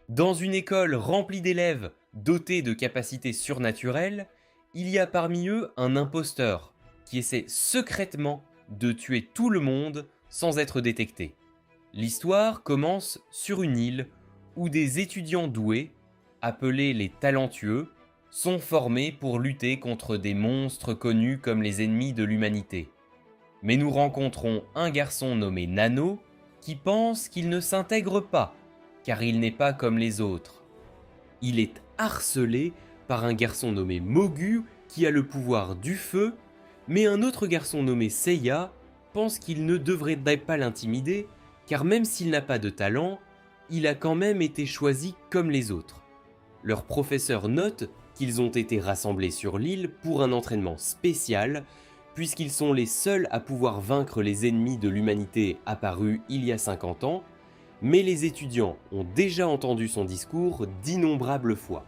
Dans une école remplie d'élèves dotés de capacités surnaturelles, il y a parmi eux un imposteur qui essaie secrètement de tuer tout le monde sans être détecté. L'histoire commence sur une île où des étudiants doués, appelés les talentueux, sont formés pour lutter contre des monstres connus comme les ennemis de l'humanité. Mais nous rencontrons un garçon nommé Nano qui pense qu'il ne s'intègre pas car il n'est pas comme les autres. Il est harcelé par un garçon nommé Mogu qui a le pouvoir du feu, mais un autre garçon nommé Seiya pense qu'il ne devrait pas l'intimider car même s'il n'a pas de talent, il a quand même été choisi comme les autres. Leur professeur note qu'ils ont été rassemblés sur l'île pour un entraînement spécial, puisqu'ils sont les seuls à pouvoir vaincre les ennemis de l'humanité apparus il y a 50 ans, mais les étudiants ont déjà entendu son discours d'innombrables fois.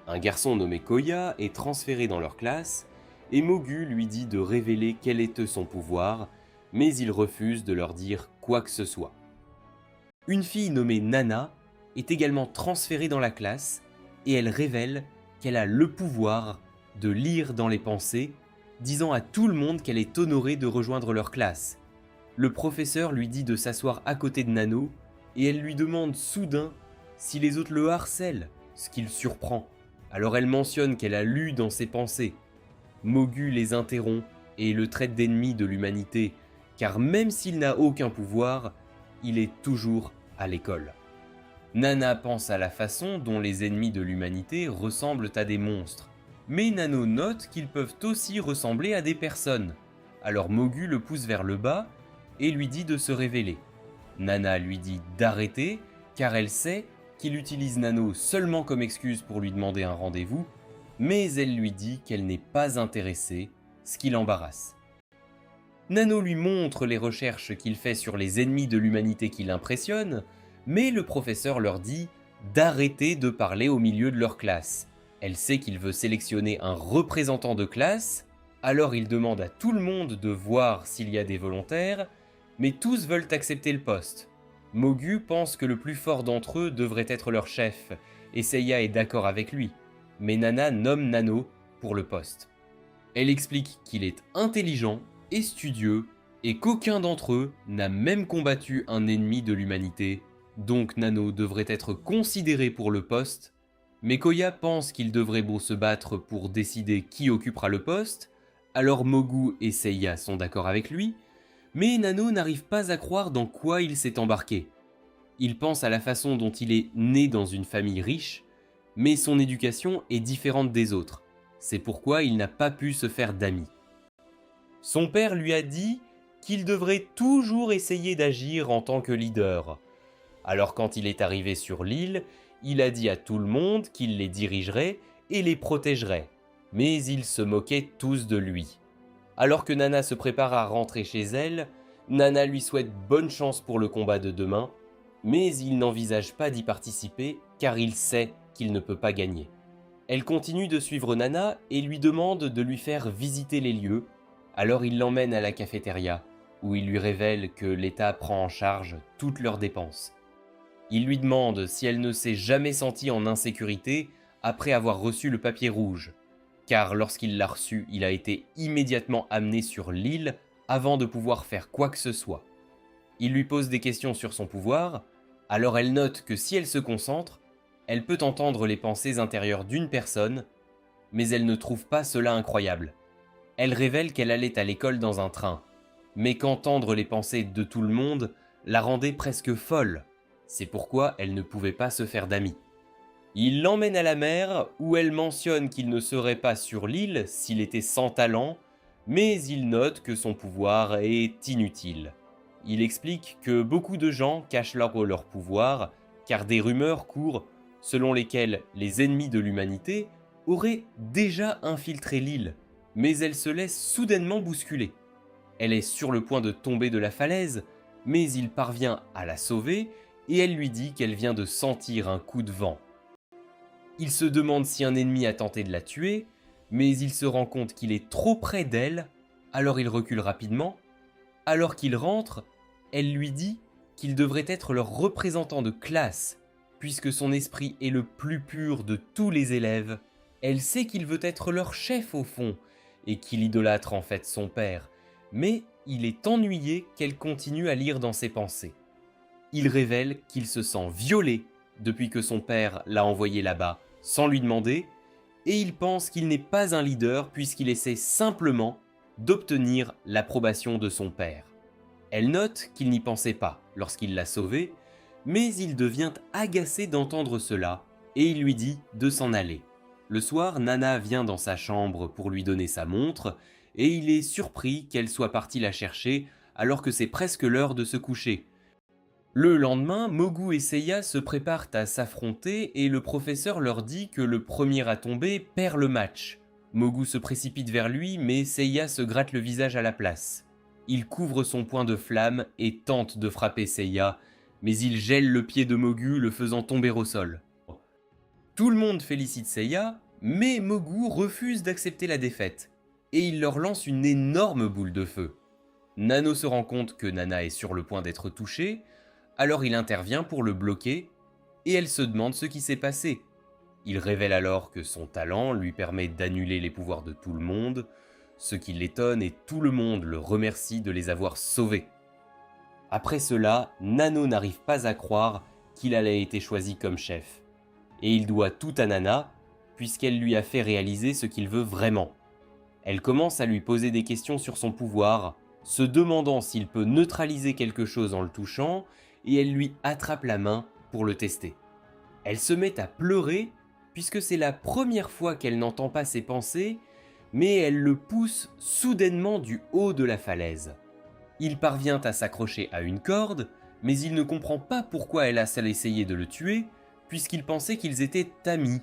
Un garçon nommé Koya est transféré dans leur classe, et Mogu lui dit de révéler quel est son pouvoir, mais il refuse de leur dire quoi que ce soit. Une fille nommée Nana est également transférée dans la classe, et elle révèle qu'elle a le pouvoir de lire dans les pensées, disant à tout le monde qu'elle est honorée de rejoindre leur classe. Le professeur lui dit de s'asseoir à côté de Nano, et elle lui demande soudain si les autres le harcèlent, ce qui le surprend. Alors elle mentionne qu'elle a lu dans ses pensées. Mogu les interrompt et le traite d'ennemi de l'humanité, car même s'il n'a aucun pouvoir, il est toujours à l'école. Nana pense à la façon dont les ennemis de l'humanité ressemblent à des monstres, mais Nano note qu'ils peuvent aussi ressembler à des personnes. Alors Mogu le pousse vers le bas et lui dit de se révéler. Nana lui dit d'arrêter car elle sait qu'il utilise Nano seulement comme excuse pour lui demander un rendez-vous, mais elle lui dit qu'elle n'est pas intéressée, ce qui l'embarrasse. Nano lui montre les recherches qu'il fait sur les ennemis de l'humanité qui l'impressionnent, mais le professeur leur dit d'arrêter de parler au milieu de leur classe. Elle sait qu'il veut sélectionner un représentant de classe, alors il demande à tout le monde de voir s'il y a des volontaires, mais tous veulent accepter le poste. Mogu pense que le plus fort d'entre eux devrait être leur chef, et Seiya est d'accord avec lui, mais Nana nomme Nano pour le poste. Elle explique qu'il est intelligent et studieux, et qu'aucun d'entre eux n'a même combattu un ennemi de l'humanité, donc Nano devrait être considéré pour le poste, mais Koya pense qu'il devrait se battre pour décider qui occupera le poste, alors Mogu et Seiya sont d'accord avec lui, mais Nano n'arrive pas à croire dans quoi il s'est embarqué. Il pense à la façon dont il est né dans une famille riche, mais son éducation est différente des autres. C'est pourquoi il n'a pas pu se faire d'amis. Son père lui a dit qu'il devrait toujours essayer d'agir en tant que leader. Alors quand il est arrivé sur l'île, il a dit à tout le monde qu'il les dirigerait et les protégerait. Mais ils se moquaient tous de lui. Alors que Nana se prépare à rentrer chez elle, Nana lui souhaite bonne chance pour le combat de demain, mais il n'envisage pas d'y participer car il sait qu'il ne peut pas gagner. Elle continue de suivre Nana et lui demande de lui faire visiter les lieux, alors il l'emmène à la cafétéria, où il lui révèle que l'État prend en charge toutes leurs dépenses. Il lui demande si elle ne s'est jamais sentie en insécurité après avoir reçu le papier rouge, car lorsqu'il l'a reçu, il a été immédiatement amené sur l'île avant de pouvoir faire quoi que ce soit. Il lui pose des questions sur son pouvoir, alors elle note que si elle se concentre, elle peut entendre les pensées intérieures d'une personne, mais elle ne trouve pas cela incroyable. Elle révèle qu'elle allait à l'école dans un train, mais qu'entendre les pensées de tout le monde la rendait presque folle. C'est pourquoi elle ne pouvait pas se faire d'amis. Il l'emmène à la mer où elle mentionne qu'il ne serait pas sur l'île s'il était sans talent, mais il note que son pouvoir est inutile. Il explique que beaucoup de gens cachent leur pouvoir car des rumeurs courent selon lesquelles les ennemis de l'humanité auraient déjà infiltré l'île, mais elle se laisse soudainement bousculer. Elle est sur le point de tomber de la falaise, mais il parvient à la sauver et elle lui dit qu'elle vient de sentir un coup de vent. Il se demande si un ennemi a tenté de la tuer, mais il se rend compte qu'il est trop près d'elle, alors il recule rapidement. Alors qu'il rentre, elle lui dit qu'il devrait être leur représentant de classe, puisque son esprit est le plus pur de tous les élèves, elle sait qu'il veut être leur chef au fond, et qu'il idolâtre en fait son père, mais il est ennuyé qu'elle continue à lire dans ses pensées. Il révèle qu'il se sent violé depuis que son père l'a envoyé là-bas sans lui demander, et il pense qu'il n'est pas un leader puisqu'il essaie simplement d'obtenir l'approbation de son père. Elle note qu'il n'y pensait pas lorsqu'il l'a sauvé, mais il devient agacé d'entendre cela et il lui dit de s'en aller. Le soir, Nana vient dans sa chambre pour lui donner sa montre et il est surpris qu'elle soit partie la chercher alors que c'est presque l'heure de se coucher. Le lendemain, Mogu et Seiya se préparent à s'affronter et le professeur leur dit que le premier à tomber perd le match. Mogu se précipite vers lui mais Seiya se gratte le visage à la place. Il couvre son poing de flamme et tente de frapper Seiya, mais il gèle le pied de Mogu, le faisant tomber au sol. Tout le monde félicite Seiya, mais Mogu refuse d'accepter la défaite, et il leur lance une énorme boule de feu. Nano se rend compte que Nana est sur le point d'être touchée, alors il intervient pour le bloquer, et elle se demande ce qui s'est passé. Il révèle alors que son talent lui permet d'annuler les pouvoirs de tout le monde, ce qui l'étonne et tout le monde le remercie de les avoir sauvés. Après cela, Nano n'arrive pas à croire qu'il allait été choisi comme chef. Et il doit tout à Nana, puisqu'elle lui a fait réaliser ce qu'il veut vraiment. Elle commence à lui poser des questions sur son pouvoir, se demandant s'il peut neutraliser quelque chose en le touchant, et elle lui attrape la main pour le tester. Elle se met à pleurer, puisque c'est la première fois qu'elle n'entend pas ses pensées, mais elle le pousse soudainement du haut de la falaise. Il parvient à s'accrocher à une corde, mais il ne comprend pas pourquoi elle a essayé de le tuer, puisqu'il pensait qu'ils étaient amis.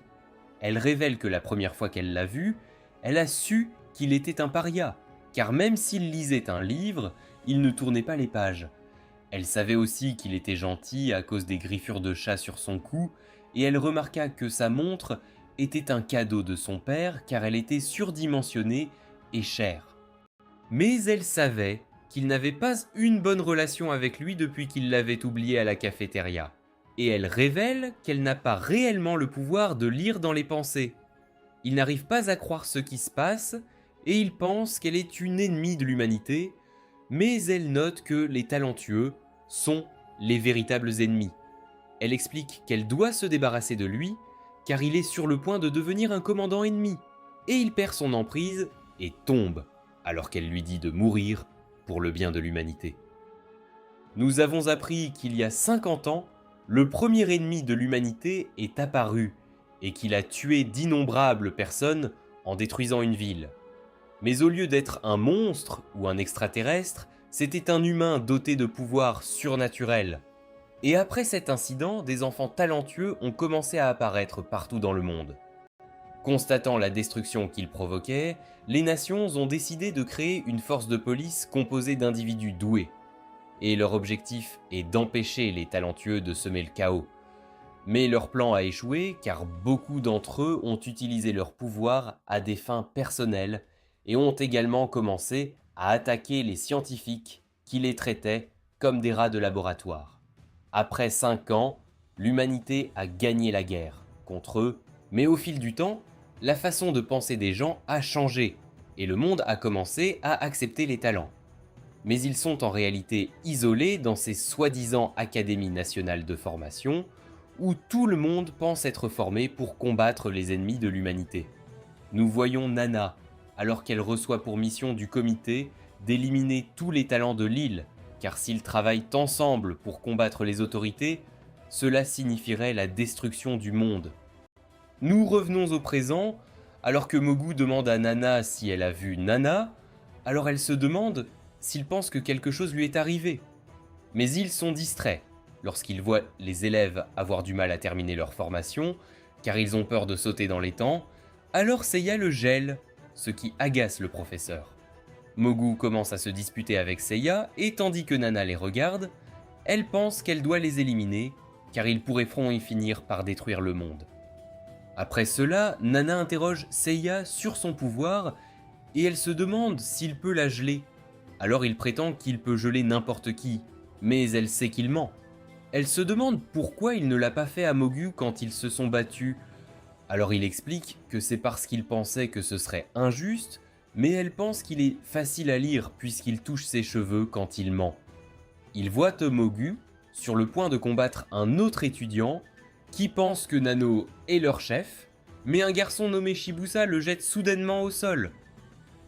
Elle révèle que la première fois qu'elle l'a vu, elle a su qu'il était un paria, car même s'il lisait un livre, il ne tournait pas les pages. Elle savait aussi qu'il était gentil à cause des griffures de chat sur son cou, et elle remarqua que sa montre était un cadeau de son père car elle était surdimensionnée et chère. Mais elle savait qu'il n'avait pas une bonne relation avec lui depuis qu'il l'avait oublié à la cafétéria. Et elle révèle qu'elle n'a pas réellement le pouvoir de lire dans les pensées. Il n'arrive pas à croire ce qui se passe et il pense qu'elle est une ennemie de l'humanité, mais elle note que les talentueux sont les véritables ennemis. Elle explique qu'elle doit se débarrasser de lui car il est sur le point de devenir un commandant ennemi, et il perd son emprise et tombe, alors qu'elle lui dit de mourir pour le bien de l'humanité. Nous avons appris qu'il y a 50 ans, le premier ennemi de l'humanité est apparu, et qu'il a tué d'innombrables personnes en détruisant une ville. Mais au lieu d'être un monstre ou un extraterrestre, c'était un humain doté de pouvoirs surnaturels. Et après cet incident, des enfants talentueux ont commencé à apparaître partout dans le monde. Constatant la destruction qu'ils provoquaient, les nations ont décidé de créer une force de police composée d'individus doués. Et leur objectif est d'empêcher les talentueux de semer le chaos. Mais leur plan a échoué car beaucoup d'entre eux ont utilisé leur pouvoir à des fins personnelles et ont également commencé à attaquer les scientifiques qui les traitaient comme des rats de laboratoire. Après 5 ans, l'humanité a gagné la guerre contre eux, mais au fil du temps, la façon de penser des gens a changé et le monde a commencé à accepter les talents. Mais ils sont en réalité isolés dans ces soi-disant académies nationales de formation où tout le monde pense être formé pour combattre les ennemis de l'humanité. Nous voyons Nana, alors qu'elle reçoit pour mission du comité d'éliminer tous les talents de l'île, car s'ils travaillent ensemble pour combattre les autorités, cela signifierait la destruction du monde. Nous revenons au présent, alors que Mogu demande à Nana si elle a vu Nana, alors elle se demande s'il pense que quelque chose lui est arrivé. Mais ils sont distraits lorsqu'ils voient les élèves avoir du mal à terminer leur formation, car ils ont peur de sauter dans les temps, alors Seiya le gèle, ce qui agace le professeur. Mogu commence à se disputer avec Seiya, et tandis que Nana les regarde, elle pense qu'elle doit les éliminer, car ils pourraient y finir par détruire le monde. Après cela, Nana interroge Seiya sur son pouvoir, et elle se demande s'il peut la geler. Alors il prétend qu'il peut geler n'importe qui, mais elle sait qu'il ment. Elle se demande pourquoi il ne l'a pas fait à Mogu quand ils se sont battus. Alors il explique que c'est parce qu'il pensait que ce serait injuste, mais elle pense qu'il est facile à lire puisqu'il touche ses cheveux quand il ment. Il voit Tomogu sur le point de combattre un autre étudiant qui pense que Nano est leur chef, mais un garçon nommé Shibusa le jette soudainement au sol.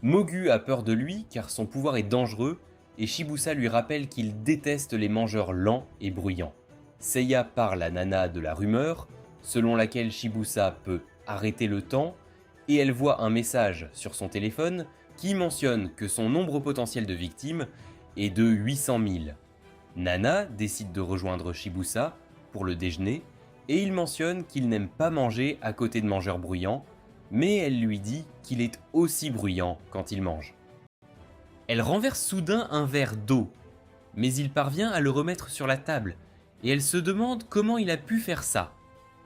Mogu a peur de lui car son pouvoir est dangereux et Shibusa lui rappelle qu'il déteste les mangeurs lents et bruyants. Seiya parle à Nana de la rumeur, selon laquelle Shibusa peut arrêter le temps, et elle voit un message sur son téléphone qui mentionne que son nombre potentiel de victimes est de 800 000. Nana décide de rejoindre Shibusa pour le déjeuner, et il mentionne qu'il n'aime pas manger à côté de mangeurs bruyants, mais elle lui dit qu'il est aussi bruyant quand il mange. Elle renverse soudain un verre d'eau, mais il parvient à le remettre sur la table, et elle se demande comment il a pu faire ça.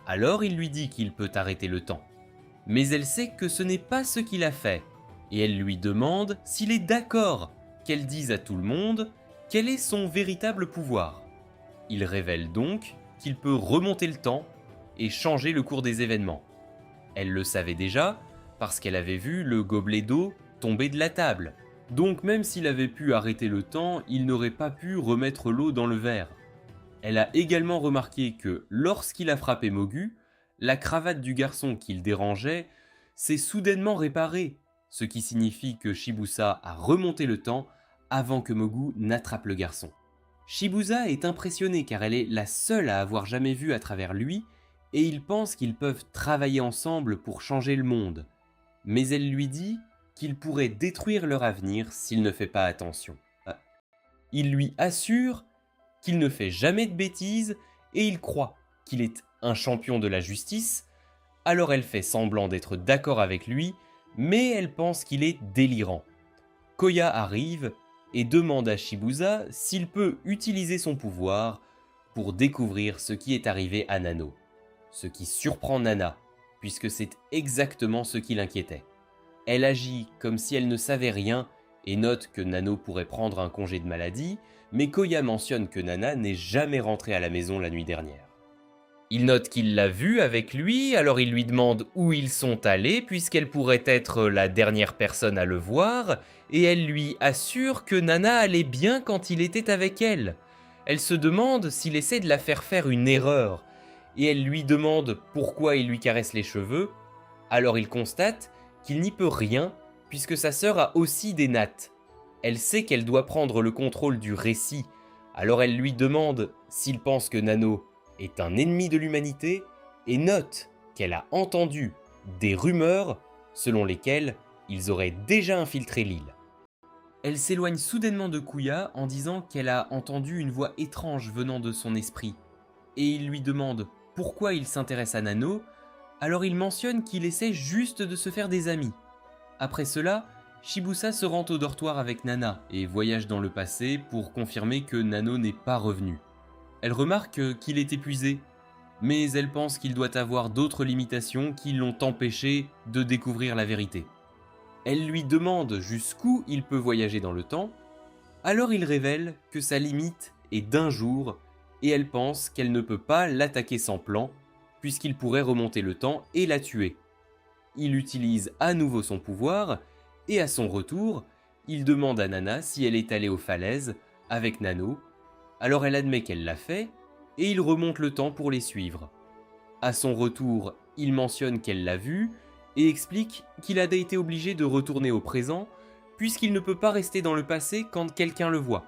Alors il lui dit qu'il peut arrêter le temps. Mais elle sait que ce n'est pas ce qu'il a fait, et elle lui demande s'il est d'accord qu'elle dise à tout le monde quel est son véritable pouvoir. Il révèle donc qu'il peut remonter le temps et changer le cours des événements. Elle le savait déjà parce qu'elle avait vu le gobelet d'eau tomber de la table. Donc même s'il avait pu arrêter le temps, il n'aurait pas pu remettre l'eau dans le verre. Elle a également remarqué que lorsqu'il a frappé Mogu, la cravate du garçon qu'il dérangeait s'est soudainement réparée, ce qui signifie que Shibusa a remonté le temps avant que Mogu n'attrape le garçon. Shibusa est impressionné car elle est la seule à avoir jamais vu à travers lui et il pense qu'ils peuvent travailler ensemble pour changer le monde. Mais elle lui dit qu'il pourrait détruire leur avenir s'il ne fait pas attention. Il lui assure qu'il ne fait jamais de bêtises et il croit qu'il est un champion de la justice, alors elle fait semblant d'être d'accord avec lui, mais elle pense qu'il est délirant. Koya arrive et demande à Shibusa s'il peut utiliser son pouvoir pour découvrir ce qui est arrivé à Nano. Ce qui surprend Nana, puisque c'est exactement ce qui l'inquiétait. Elle agit comme si elle ne savait rien et note que Nano pourrait prendre un congé de maladie, mais Koya mentionne que Nana n'est jamais rentrée à la maison la nuit dernière. Il note qu'il l'a vue avec lui, alors il lui demande où ils sont allés puisqu'elle pourrait être la dernière personne à le voir, et elle lui assure que Nana allait bien quand il était avec elle. Elle se demande s'il essaie de la faire une erreur, et elle lui demande pourquoi il lui caresse les cheveux, alors il constate qu'il n'y peut rien puisque sa sœur a aussi des nattes. Elle sait qu'elle doit prendre le contrôle du récit, alors elle lui demande s'il pense que Nano est un ennemi de l'humanité et note qu'elle a entendu des rumeurs selon lesquelles ils auraient déjà infiltré l'île. Elle s'éloigne soudainement de Kuya en disant qu'elle a entendu une voix étrange venant de son esprit, et il lui demande pourquoi il s'intéresse à Nano, alors il mentionne qu'il essaie juste de se faire des amis. Après cela, Shibusa se rend au dortoir avec Nana et voyage dans le passé pour confirmer que Nano n'est pas revenu. Elle remarque qu'il est épuisé, mais elle pense qu'il doit avoir d'autres limitations qui l'ont empêché de découvrir la vérité. Elle lui demande jusqu'où il peut voyager dans le temps, alors il révèle que sa limite est d'1 jour et elle pense qu'elle ne peut pas l'attaquer sans plan, puisqu'il pourrait remonter le temps et la tuer. Il utilise à nouveau son pouvoir, et à son retour, il demande à Nana si elle est allée aux falaises avec Nano, alors elle admet qu'elle l'a fait, et il remonte le temps pour les suivre. À son retour, il mentionne qu'elle l'a vue, et explique qu'il a été obligé de retourner au présent, puisqu'il ne peut pas rester dans le passé quand quelqu'un le voit.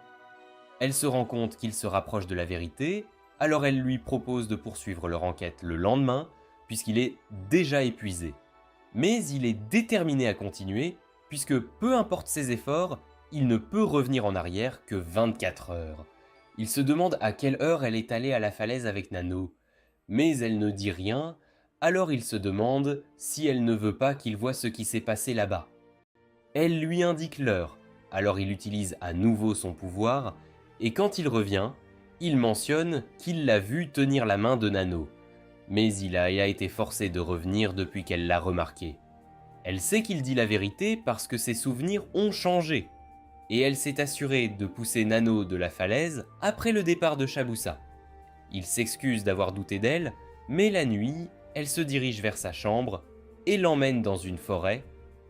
Elle se rend compte qu'il se rapproche de la vérité, alors elle lui propose de poursuivre leur enquête le lendemain, puisqu'il est déjà épuisé. Mais il est déterminé à continuer, puisque peu importe ses efforts, il ne peut revenir en arrière que 24 heures. Il se demande à quelle heure elle est allée à la falaise avec Nano, mais elle ne dit rien, alors il se demande si elle ne veut pas qu'il voie ce qui s'est passé là-bas. Elle lui indique l'heure, alors il utilise à nouveau son pouvoir, et quand il revient, il mentionne qu'il l'a vu tenir la main de Nano, mais il a été forcé de revenir depuis qu'elle l'a remarqué. Elle sait qu'il dit la vérité parce que ses souvenirs ont changé, et elle s'est assurée de pousser Nano de la falaise après le départ de Shibusa. Il s'excuse d'avoir douté d'elle, mais la nuit, elle se dirige vers sa chambre et l'emmène dans une forêt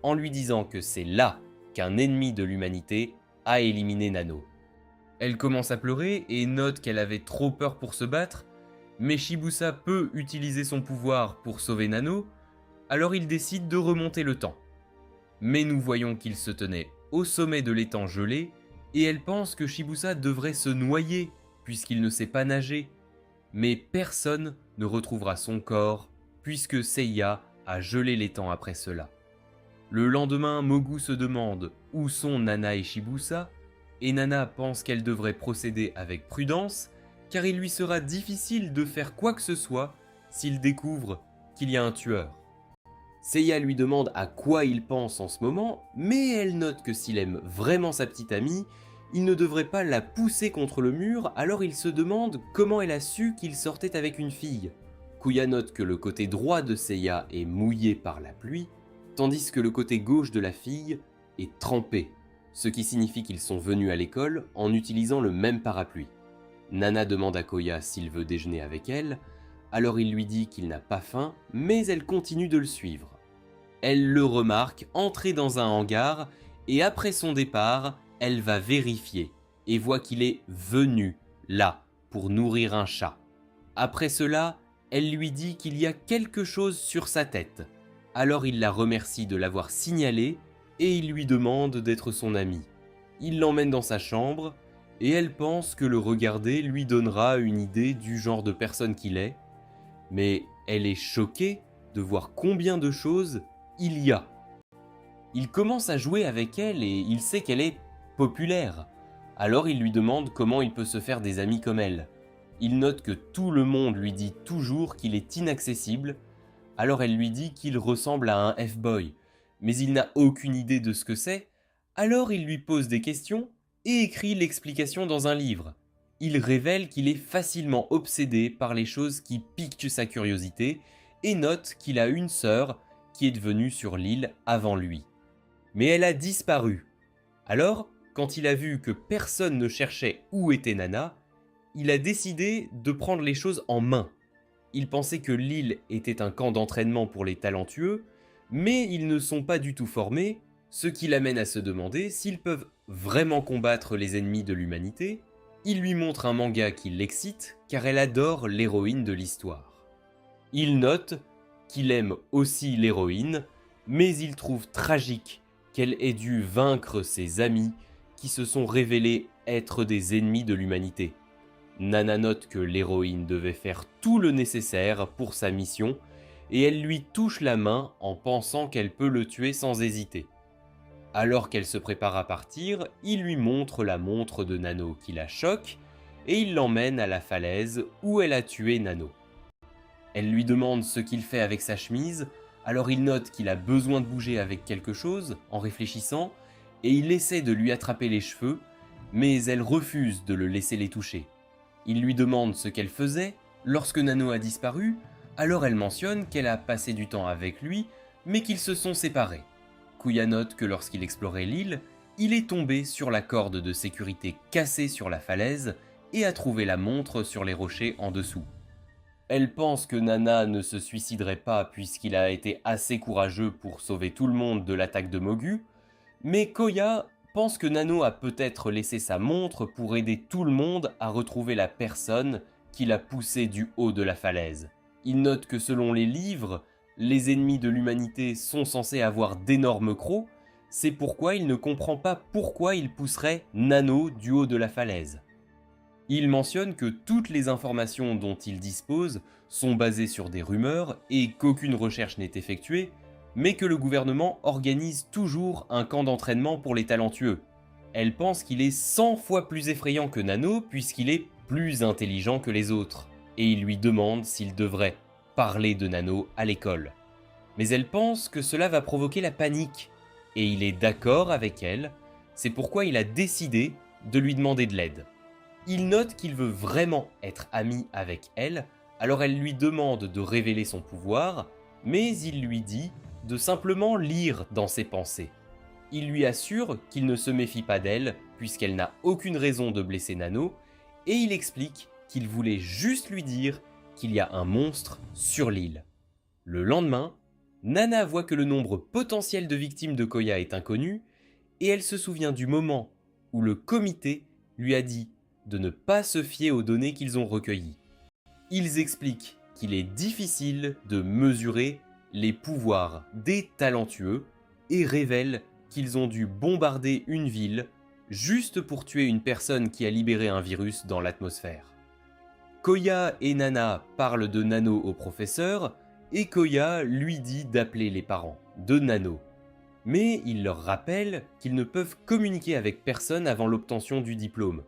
en lui disant que c'est là qu'un ennemi de l'humanité a éliminé Nano. Elle commence à pleurer et note qu'elle avait trop peur pour se battre, mais Shibusa peut utiliser son pouvoir pour sauver Nano, alors il décide de remonter le temps. Mais nous voyons qu'il se tenait au sommet de l'étang gelé et elle pense que Shibusa devrait se noyer puisqu'il ne sait pas nager. Mais personne ne retrouvera son corps puisque Seiya a gelé l'étang après cela. Le lendemain, Mogu se demande où sont Nana et Shibusa, et Nana pense qu'elle devrait procéder avec prudence car il lui sera difficile de faire quoi que ce soit s'il découvre qu'il y a un tueur. Seiya lui demande à quoi il pense en ce moment, mais elle note que s'il aime vraiment sa petite amie, il ne devrait pas la pousser contre le mur, alors il se demande comment elle a su qu'il sortait avec une fille. Kuya note que le côté droit de Seiya est mouillé par la pluie, tandis que le côté gauche de la fille est trempé, ce qui signifie qu'ils sont venus à l'école en utilisant le même parapluie. Nana demande à Koya s'il veut déjeuner avec elle, alors il lui dit qu'il n'a pas faim, mais elle continue de le suivre. Elle le remarque entrer dans un hangar, et après son départ, elle va vérifier, et voit qu'il est venu là pour nourrir un chat. Après cela, elle lui dit qu'il y a quelque chose sur sa tête. Alors il la remercie de l'avoir signalé, et il lui demande d'être son ami. Il l'emmène dans sa chambre, et elle pense que le regarder lui donnera une idée du genre de personne qu'il est, mais elle est choquée de voir combien de choses il y a. Il commence à jouer avec elle et il sait qu'elle est populaire. Alors il lui demande comment il peut se faire des amis comme elle. Il note que tout le monde lui dit toujours qu'il est inaccessible, alors elle lui dit qu'il ressemble à un F-boy, mais il n'a aucune idée de ce que c'est, alors il lui pose des questions et écrit l'explication dans un livre. Il révèle qu'il est facilement obsédé par les choses qui piquent sa curiosité et note qu'il a une sœur qui est venue sur l'île avant lui. Mais elle a disparu. Alors, quand il a vu que personne ne cherchait où était Nana, il a décidé de prendre les choses en main. Il pensait que l'île était un camp d'entraînement pour les talentueux, mais ils ne sont pas du tout formés, ce qui l'amène à se demander s'ils peuvent vraiment combattre les ennemis de l'humanité. Il lui montre un manga qui l'excite, car elle adore l'héroïne de l'histoire. Il note qu'il aime aussi l'héroïne, mais il trouve tragique qu'elle ait dû vaincre ses amis qui se sont révélés être des ennemis de l'humanité. Nana note que l'héroïne devait faire tout le nécessaire pour sa mission, et elle lui touche la main en pensant qu'elle peut le tuer sans hésiter. Alors qu'elle se prépare à partir, il lui montre la montre de Nano qui la choque, et il l'emmène à la falaise où elle a tué Nano. Elle lui demande ce qu'il fait avec sa chemise, alors il note qu'il a besoin de bouger avec quelque chose en réfléchissant, et il essaie de lui attraper les cheveux, mais elle refuse de le laisser les toucher. Il lui demande ce qu'elle faisait lorsque Nano a disparu, alors elle mentionne qu'elle a passé du temps avec lui, mais qu'ils se sont séparés. Kuya note que lorsqu'il explorait l'île, il est tombé sur la corde de sécurité cassée sur la falaise et a trouvé la montre sur les rochers en dessous. Elle pense que Nana ne se suiciderait pas puisqu'il a été assez courageux pour sauver tout le monde de l'attaque de Mogu, mais Koya pense que Nano a peut-être laissé sa montre pour aider tout le monde à retrouver la personne qui l'a poussé du haut de la falaise. Il note que selon les livres, les ennemis de l'humanité sont censés avoir d'énormes crocs, c'est pourquoi il ne comprend pas pourquoi il pousserait Nano du haut de la falaise. Il mentionne que toutes les informations dont il dispose sont basées sur des rumeurs et qu'aucune recherche n'est effectuée, mais que le gouvernement organise toujours un camp d'entraînement pour les talentueux. Elle pense qu'il est 100 fois plus effrayant que Nano puisqu'il est plus intelligent que les autres, et il lui demande s'il devrait parler de Nano à l'école. Mais elle pense que cela va provoquer la panique, et il est d'accord avec elle, c'est pourquoi il a décidé de lui demander de l'aide. Il note qu'il veut vraiment être ami avec elle, alors elle lui demande de révéler son pouvoir, mais il lui dit de simplement lire dans ses pensées. Il lui assure qu'il ne se méfie pas d'elle, puisqu'elle n'a aucune raison de blesser Nano, et il explique qu'il voulait juste lui dire qu'il y a un monstre sur l'île. Le lendemain, Nana voit que le nombre potentiel de victimes de Koya est inconnu, et elle se souvient du moment où le comité lui a dit de ne pas se fier aux données qu'ils ont recueillies. Ils expliquent qu'il est difficile de mesurer les pouvoirs des talentueux et révèlent qu'ils ont dû bombarder une ville juste pour tuer une personne qui a libéré un virus dans l'atmosphère. Koya et Nana parlent de Nano au professeur et Koya lui dit d'appeler les parents de Nano. Mais il leur rappelle qu'ils ne peuvent communiquer avec personne avant l'obtention du diplôme.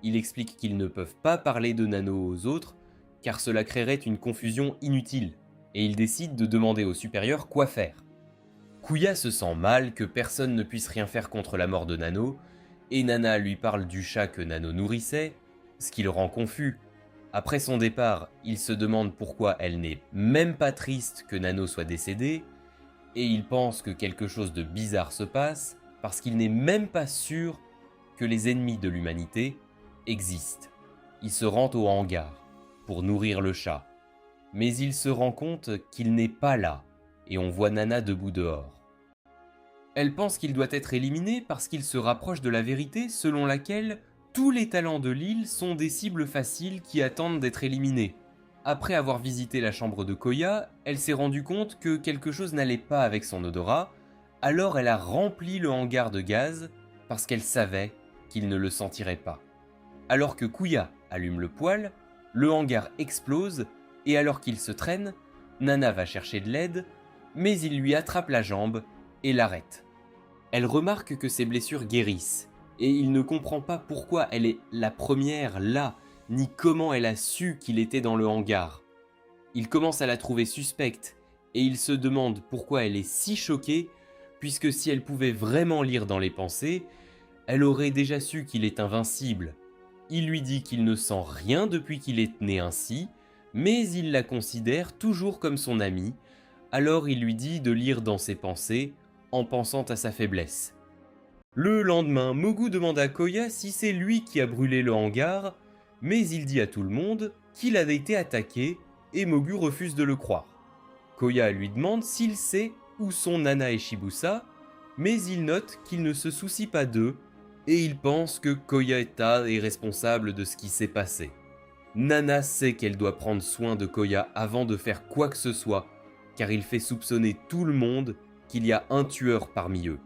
Il explique qu'ils ne peuvent pas parler de Nano aux autres car cela créerait une confusion inutile et il décide de demander au supérieur quoi faire. Kuya se sent mal que personne ne puisse rien faire contre la mort de Nano et Nana lui parle du chat que Nano nourrissait, ce qui le rend confus. Après son départ, il se demande pourquoi elle n'est même pas triste que Nano soit décédée, et il pense que quelque chose de bizarre se passe parce qu'il n'est même pas sûr que les ennemis de l'humanité existent. Il se rend au hangar pour nourrir le chat, mais il se rend compte qu'il n'est pas là, et on voit Nana debout dehors. Elle pense qu'il doit être éliminé parce qu'il se rapproche de la vérité selon laquelle tous les talents de l'île sont des cibles faciles qui attendent d'être éliminés. Après avoir visité la chambre de Koya, elle s'est rendue compte que quelque chose n'allait pas avec son odorat, alors elle a rempli le hangar de gaz parce qu'elle savait qu'il ne le sentirait pas. Alors que Kuya allume le poêle, le hangar explose et alors qu'il se traîne, Nana va chercher de l'aide, mais il lui attrape la jambe et l'arrête. Elle remarque que ses blessures guérissent, et il ne comprend pas pourquoi elle est la première là, ni comment elle a su qu'il était dans le hangar. Il commence à la trouver suspecte, et il se demande pourquoi elle est si choquée, puisque si elle pouvait vraiment lire dans les pensées, elle aurait déjà su qu'il est invincible. Il lui dit qu'il ne sent rien depuis qu'il est né ainsi, mais il la considère toujours comme son amie, alors il lui dit de lire dans ses pensées, en pensant à sa faiblesse. Le lendemain, Mogu demande à Koya si c'est lui qui a brûlé le hangar, mais il dit à tout le monde qu'il avait été attaqué et Mogu refuse de le croire. Koya lui demande s'il sait où sont Nana et Shibusa, mais il note qu'il ne se soucie pas d'eux et il pense que Koyata est responsable de ce qui s'est passé. Nana sait qu'elle doit prendre soin de Koya avant de faire quoi que ce soit, car il fait soupçonner tout le monde qu'il y a un tueur parmi eux.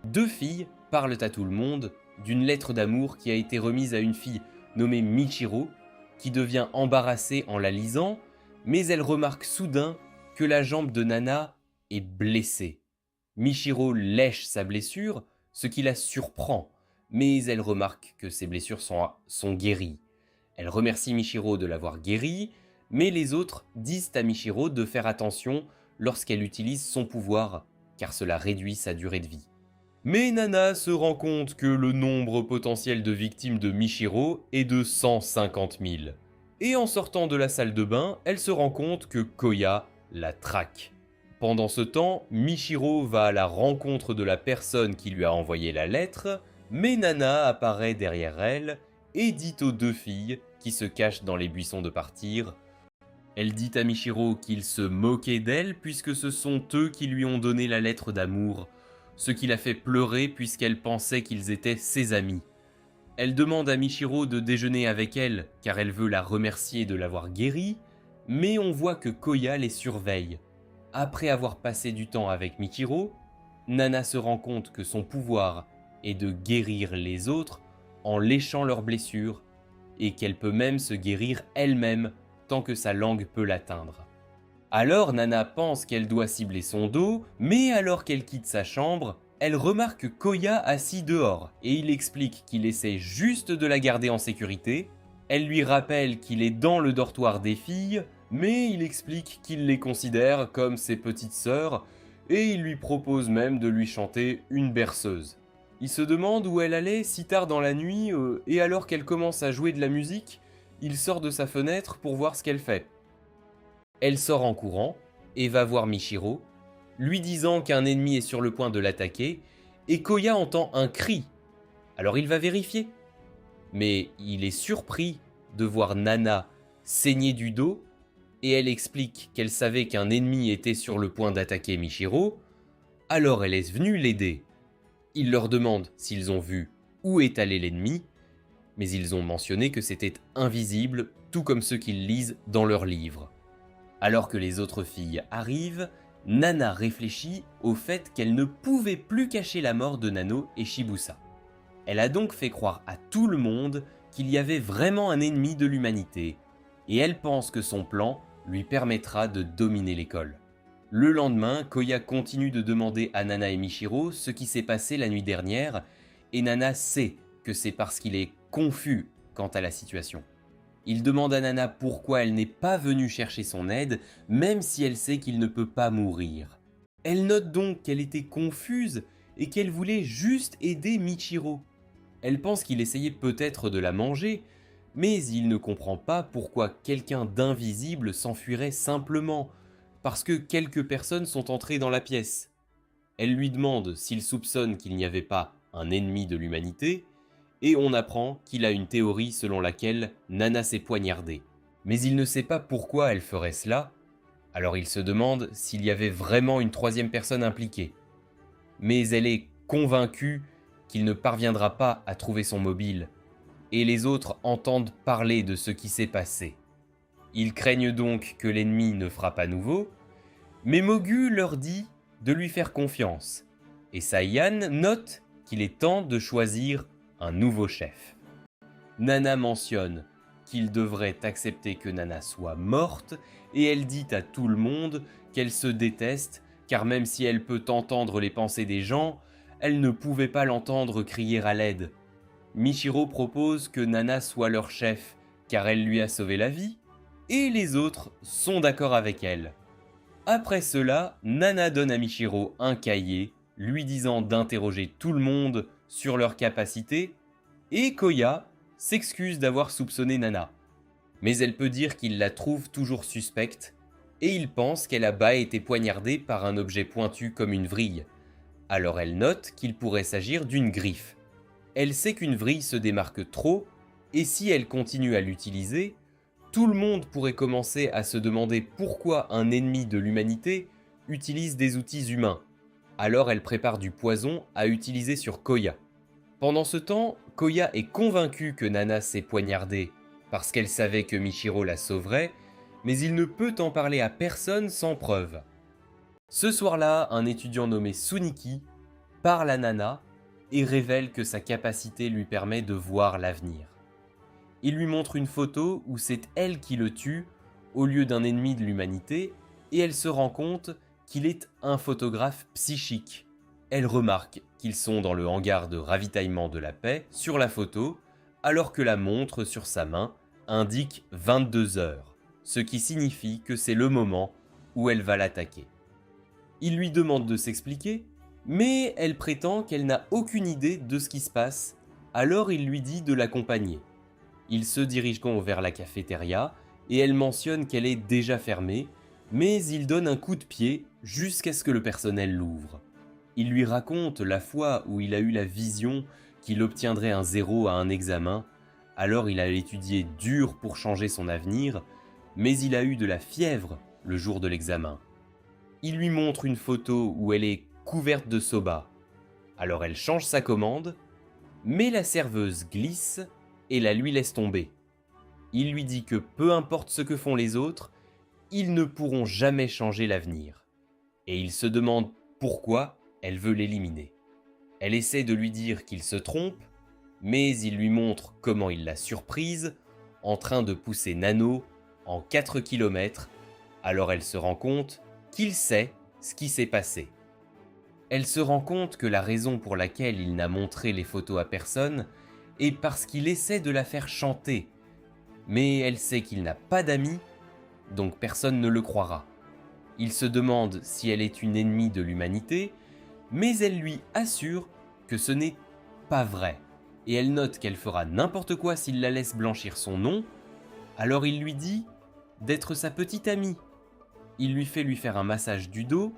Deux filles parlent à tout le monde d'une lettre d'amour qui a été remise à une fille nommée Michiro, qui devient embarrassée en la lisant, mais elle remarque soudain que la jambe de Nana est blessée. Michiro lèche sa blessure, ce qui la surprend, mais elle remarque que ses blessures sont guéries. Elle remercie Michiro de l'avoir guérie, mais les autres disent à Michiro de faire attention lorsqu'elle utilise son pouvoir, car cela réduit sa durée de vie. Mais Nana se rend compte que le nombre potentiel de victimes de Michiro est de 150 000. Et en sortant de la salle de bain, elle se rend compte que Koya la traque. Pendant ce temps, Michiro va à la rencontre de la personne qui lui a envoyé la lettre, mais Nana apparaît derrière elle et dit aux deux filles qui se cachent dans les buissons de partir. Elle dit à Michiro qu'il se moquait d'elle puisque ce sont eux qui lui ont donné la lettre d'amour, ce qui la fait pleurer puisqu'elle pensait qu'ils étaient ses amis. Elle demande à Michiro de déjeuner avec elle car elle veut la remercier de l'avoir guérie, mais on voit que Koya les surveille. Après avoir passé du temps avec Michiro, Nana se rend compte que son pouvoir est de guérir les autres en léchant leurs blessures et qu'elle peut même se guérir elle-même tant que sa langue peut l'atteindre. Alors Nana pense qu'elle doit cibler son dos, mais alors qu'elle quitte sa chambre, elle remarque Koya assis dehors et il explique qu'il essaie juste de la garder en sécurité. Elle lui rappelle qu'il est dans le dortoir des filles, mais il explique qu'il les considère comme ses petites sœurs et il lui propose même de lui chanter une berceuse. Il se demande où elle allait si tard dans la nuit et alors qu'elle commence à jouer de la musique, il sort de sa fenêtre pour voir ce qu'elle fait. Elle sort en courant et va voir Michiro, lui disant qu'un ennemi est sur le point de l'attaquer, et Koya entend un cri. Alors il va vérifier. Mais il est surpris de voir Nana saigner du dos, et elle explique qu'elle savait qu'un ennemi était sur le point d'attaquer Michiro, alors elle est venue l'aider. Il leur demande s'ils ont vu où est allé l'ennemi, mais ils ont mentionné que c'était invisible, tout comme ceux qu'ils lisent dans leurs livres. Alors que les autres filles arrivent, Nana réfléchit au fait qu'elle ne pouvait plus cacher la mort de Nano et Shibusa. Elle a donc fait croire à tout le monde qu'il y avait vraiment un ennemi de l'humanité, et elle pense que son plan lui permettra de dominer l'école. Le lendemain, Koya continue de demander à Nana et Michiro ce qui s'est passé la nuit dernière, et Nana sait que c'est parce qu'il est confus quant à la situation. Il demande à Nana pourquoi elle n'est pas venue chercher son aide, même si elle sait qu'il ne peut pas mourir. Elle note donc qu'elle était confuse et qu'elle voulait juste aider Michiro. Elle pense qu'il essayait peut-être de la manger, mais il ne comprend pas pourquoi quelqu'un d'invisible s'enfuirait simplement, parce que quelques personnes sont entrées dans la pièce. Elle lui demande s'il soupçonne qu'il n'y avait pas un ennemi de l'humanité, et on apprend qu'il a une théorie selon laquelle Nana s'est poignardée. Mais il ne sait pas pourquoi elle ferait cela, alors il se demande s'il y avait vraiment une troisième personne impliquée. Mais elle est convaincue qu'il ne parviendra pas à trouver son mobile, et les autres entendent parler de ce qui s'est passé. Ils craignent donc que l'ennemi ne frappe à nouveau, mais Mogu leur dit de lui faire confiance, et Saiyan note qu'il est temps de choisir un nouveau chef. Nana mentionne qu'il devrait accepter que Nana soit morte, et elle dit à tout le monde qu'elle se déteste, car même si elle peut entendre les pensées des gens, elle ne pouvait pas l'entendre crier à l'aide. Michiro propose que Nana soit leur chef, car elle lui a sauvé la vie, et les autres sont d'accord avec elle. Après cela, Nana donne à Michiro un cahier, lui disant d'interroger tout le monde sur leurs capacités, et Koya s'excuse d'avoir soupçonné Nana. Mais elle peut dire qu'il la trouve toujours suspecte, et il pense qu'elle a bas été poignardée par un objet pointu comme une vrille. Alors elle note qu'il pourrait s'agir d'une griffe. Elle sait qu'une vrille se démarque trop, et si elle continue à l'utiliser, tout le monde pourrait commencer à se demander pourquoi un ennemi de l'humanité utilise des outils humains. Alors elle prépare du poison à utiliser sur Koya. Pendant ce temps, Koya est convaincue que Nana s'est poignardée parce qu'elle savait que Michiro la sauverait, mais il ne peut en parler à personne sans preuve. Ce soir-là, un étudiant nommé Tsuniki parle à Nana et révèle que sa capacité lui permet de voir l'avenir. Il lui montre une photo où c'est elle qui le tue au lieu d'un ennemi de l'humanité, et elle se rend compte qu'il est un photographe psychique. Elle remarque qu'ils sont dans le hangar de ravitaillement de la paix sur la photo, alors que la montre sur sa main indique 22 heures, ce qui signifie que c'est le moment où elle va l'attaquer. Il lui demande de s'expliquer, mais elle prétend qu'elle n'a aucune idée de ce qui se passe, alors il lui dit de l'accompagner. Ils se dirigent vers la cafétéria et elle mentionne qu'elle est déjà fermée, mais il donne un coup de pied jusqu'à ce que le personnel l'ouvre. Il lui raconte la fois où il a eu la vision qu'il obtiendrait un 0 à un examen, alors il a étudié dur pour changer son avenir, mais il a eu de la fièvre le jour de l'examen. Il lui montre une photo où elle est couverte de soba. Alors elle change sa commande, mais la serveuse glisse et la lui laisse tomber. Il lui dit que peu importe ce que font les autres, ils ne pourront jamais changer l'avenir. Et il se demande pourquoi elle veut l'éliminer. Elle essaie de lui dire qu'il se trompe, mais il lui montre comment il l'a surprise en train de pousser Nano en 4 km, alors elle se rend compte qu'il sait ce qui s'est passé. Elle se rend compte que la raison pour laquelle il n'a montré les photos à personne est parce qu'il essaie de la faire chanter. Mais elle sait qu'il n'a pas d'amis, donc personne ne le croira. Il se demande si elle est une ennemie de l'humanité, mais elle lui assure que ce n'est pas vrai. Et elle note qu'elle fera n'importe quoi s'il la laisse blanchir son nom, alors il lui dit d'être sa petite amie. Il lui faire un massage du dos,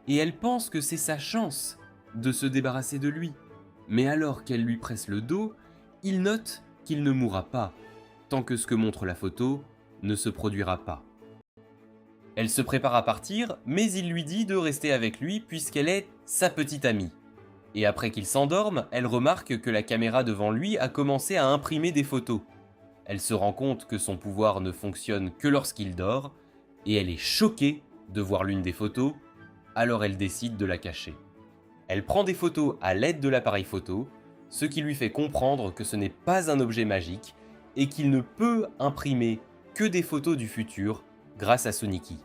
et elle pense que c'est sa chance de se débarrasser de lui. Mais alors qu'elle lui presse le dos, il note qu'il ne mourra pas, tant que ce que montre la photo ne se produira pas. Elle se prépare à partir, mais il lui dit de rester avec lui puisqu'elle est sa petite amie. Et après qu'il s'endorme, elle remarque que la caméra devant lui a commencé à imprimer des photos. Elle se rend compte que son pouvoir ne fonctionne que lorsqu'il dort, et elle est choquée de voir l'une des photos, alors elle décide de la cacher. Elle prend des photos à l'aide de l'appareil photo, ce qui lui fait comprendre que ce n'est pas un objet magique et qu'il ne peut imprimer que des photos du futur grâce à Suniki.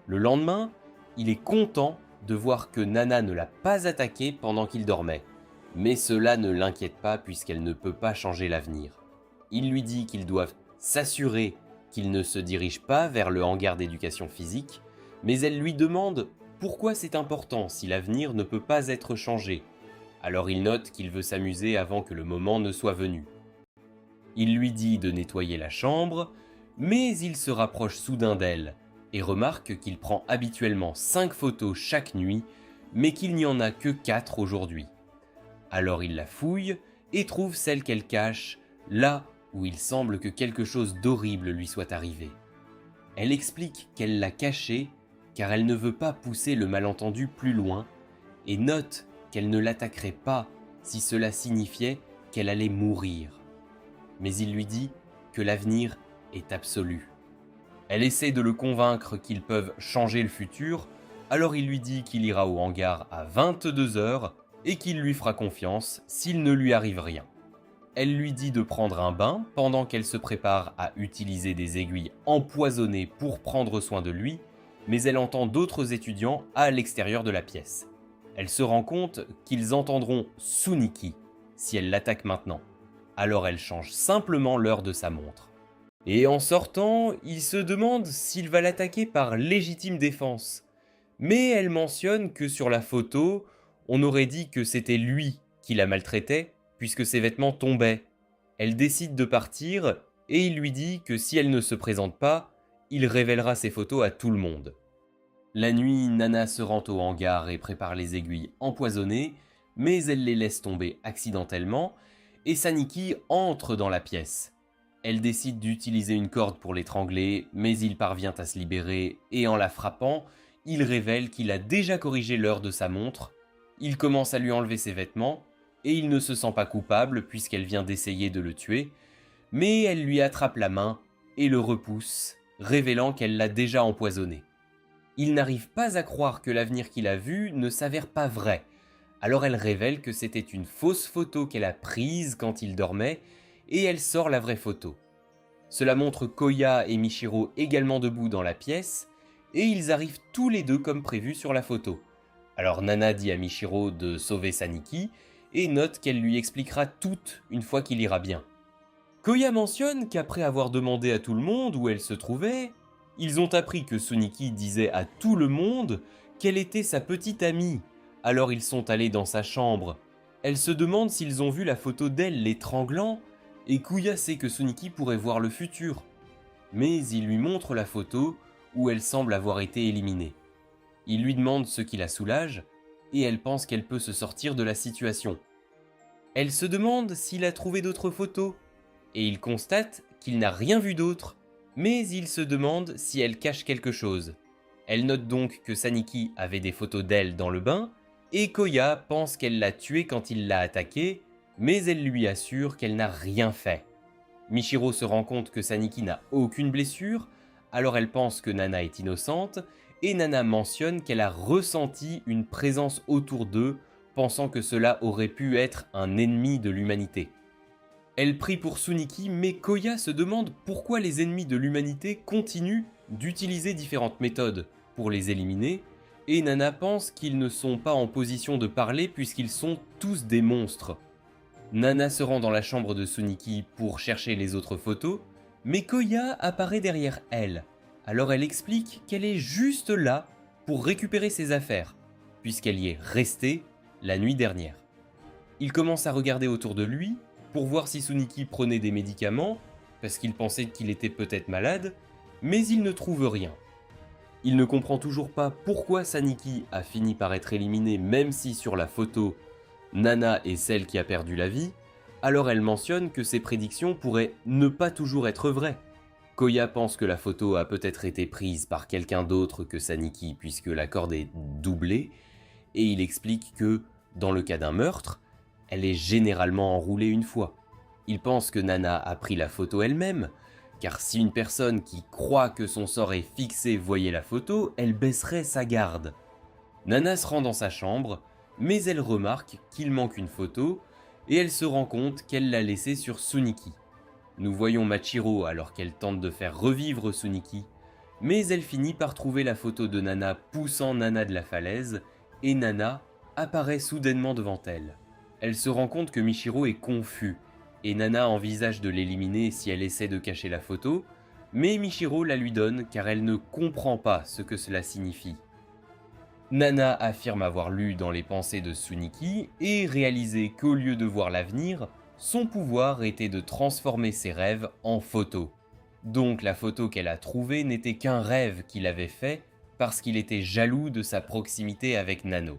Le lendemain, il est content de voir que Nana ne l'a pas attaqué pendant qu'il dormait, mais cela ne l'inquiète pas puisqu'elle ne peut pas changer l'avenir. Il lui dit qu'ils doivent s'assurer qu'il ne se dirige pas vers le hangar d'éducation physique, mais elle lui demande pourquoi c'est important si l'avenir ne peut pas être changé. Alors il note qu'il veut s'amuser avant que le moment ne soit venu. Il lui dit de nettoyer la chambre, mais il se rapproche soudain d'elle et remarque qu'il prend habituellement 5 photos chaque nuit, mais qu'il n'y en a que 4 aujourd'hui. Alors il la fouille et trouve celle qu'elle cache, là où il semble que quelque chose d'horrible lui soit arrivé. Elle explique qu'elle l'a cachée car elle ne veut pas pousser le malentendu plus loin et note qu'elle ne l'attaquerait pas si cela signifiait qu'elle allait mourir. Mais il lui dit que l'avenir est absolu. Elle essaie de le convaincre qu'ils peuvent changer le futur, alors il lui dit qu'il ira au hangar à 22h et qu'il lui fera confiance s'il ne lui arrive rien. Elle lui dit de prendre un bain pendant qu'elle se prépare à utiliser des aiguilles empoisonnées pour prendre soin de lui, mais elle entend d'autres étudiants à l'extérieur de la pièce. Elle se rend compte qu'ils entendront Suniki si elle l'attaque maintenant. Alors elle change simplement l'heure de sa montre. Et en sortant, il se demande s'il va l'attaquer par légitime défense. Mais elle mentionne que sur la photo, on aurait dit que c'était lui qui la maltraitait, puisque ses vêtements tombaient. Elle décide de partir, et il lui dit que si elle ne se présente pas, il révélera ses photos à tout le monde. La nuit, Nana se rend au hangar et prépare les aiguilles empoisonnées, mais elle les laisse tomber accidentellement, et Saniki entre dans la pièce. Elle décide d'utiliser une corde pour l'étrangler, mais il parvient à se libérer, et en la frappant, il révèle qu'il a déjà corrigé l'heure de sa montre. Il commence à lui enlever ses vêtements, et il ne se sent pas coupable puisqu'elle vient d'essayer de le tuer, mais elle lui attrape la main et le repousse, révélant qu'elle l'a déjà empoisonné. Il n'arrive pas à croire que l'avenir qu'il a vu ne s'avère pas vrai, alors elle révèle que c'était une fausse photo qu'elle a prise quand il dormait, et elle sort la vraie photo. Cela montre Koya et Michiro également debout dans la pièce, et ils arrivent tous les deux comme prévu sur la photo. Alors Nana dit à Michiro de sauver Saniki, et note qu'elle lui expliquera tout une fois qu'il ira bien. Koya mentionne qu'après avoir demandé à tout le monde où elle se trouvait, ils ont appris que Suniki disait à tout le monde qu'elle était sa petite amie. Alors ils sont allés dans sa chambre. Elle se demande s'ils ont vu la photo d'elle l'étranglant, et Kuya sait que Suniki pourrait voir le futur. Mais il lui montre la photo où elle semble avoir été éliminée. Il lui demande ce qui la soulage, et elle pense qu'elle peut se sortir de la situation. Elle se demande s'il a trouvé d'autres photos, et il constate qu'il n'a rien vu d'autre, mais il se demande si elle cache quelque chose. Elle note donc que Saniki avait des photos d'elle dans le bain, et Koya pense qu'elle l'a tué quand il l'a attaquée, mais elle lui assure qu'elle n'a rien fait. Michiro se rend compte que Saniki n'a aucune blessure, alors elle pense que Nana est innocente, et Nana mentionne qu'elle a ressenti une présence autour d'eux, pensant que cela aurait pu être un ennemi de l'humanité. Elle prie pour Suniki, mais Koya se demande pourquoi les ennemis de l'humanité continuent d'utiliser différentes méthodes pour les éliminer, et Nana pense qu'ils ne sont pas en position de parler puisqu'ils sont tous des monstres. Nana se rend dans la chambre de Suniki pour chercher les autres photos, mais Koya apparaît derrière elle. Alors elle explique qu'elle est juste là pour récupérer ses affaires, puisqu'elle y est restée la nuit dernière. Il commence à regarder autour de lui pour voir si Suniki prenait des médicaments, parce qu'il pensait qu'il était peut-être malade, mais il ne trouve rien. Il ne comprend toujours pas pourquoi Saniki a fini par être éliminé même si sur la photo, Nana est celle qui a perdu la vie, alors elle mentionne que ses prédictions pourraient ne pas toujours être vraies. Koya pense que la photo a peut-être été prise par quelqu'un d'autre que Saniki puisque la corde est doublée, et il explique que, dans le cas d'un meurtre, elle est généralement enroulée une fois. Il pense que Nana a pris la photo elle-même, car si une personne qui croit que son sort est fixé voyait la photo, elle baisserait sa garde. Nana se rend dans sa chambre, mais elle remarque qu'il manque une photo, et elle se rend compte qu'elle l'a laissée sur Tsuniki. Nous voyons Machiro alors qu'elle tente de faire revivre Tsuniki, mais elle finit par trouver la photo de Nana poussant Nana de la falaise, et Nana apparaît soudainement devant elle. Elle se rend compte que Michiro est confus, et Nana envisage de l'éliminer si elle essaie de cacher la photo, mais Michiro la lui donne car elle ne comprend pas ce que cela signifie. Nana affirme avoir lu dans les pensées de Tsuniki et réalisé qu'au lieu de voir l'avenir, son pouvoir était de transformer ses rêves en photos. Donc la photo qu'elle a trouvée n'était qu'un rêve qu'il avait fait parce qu'il était jaloux de sa proximité avec Nano.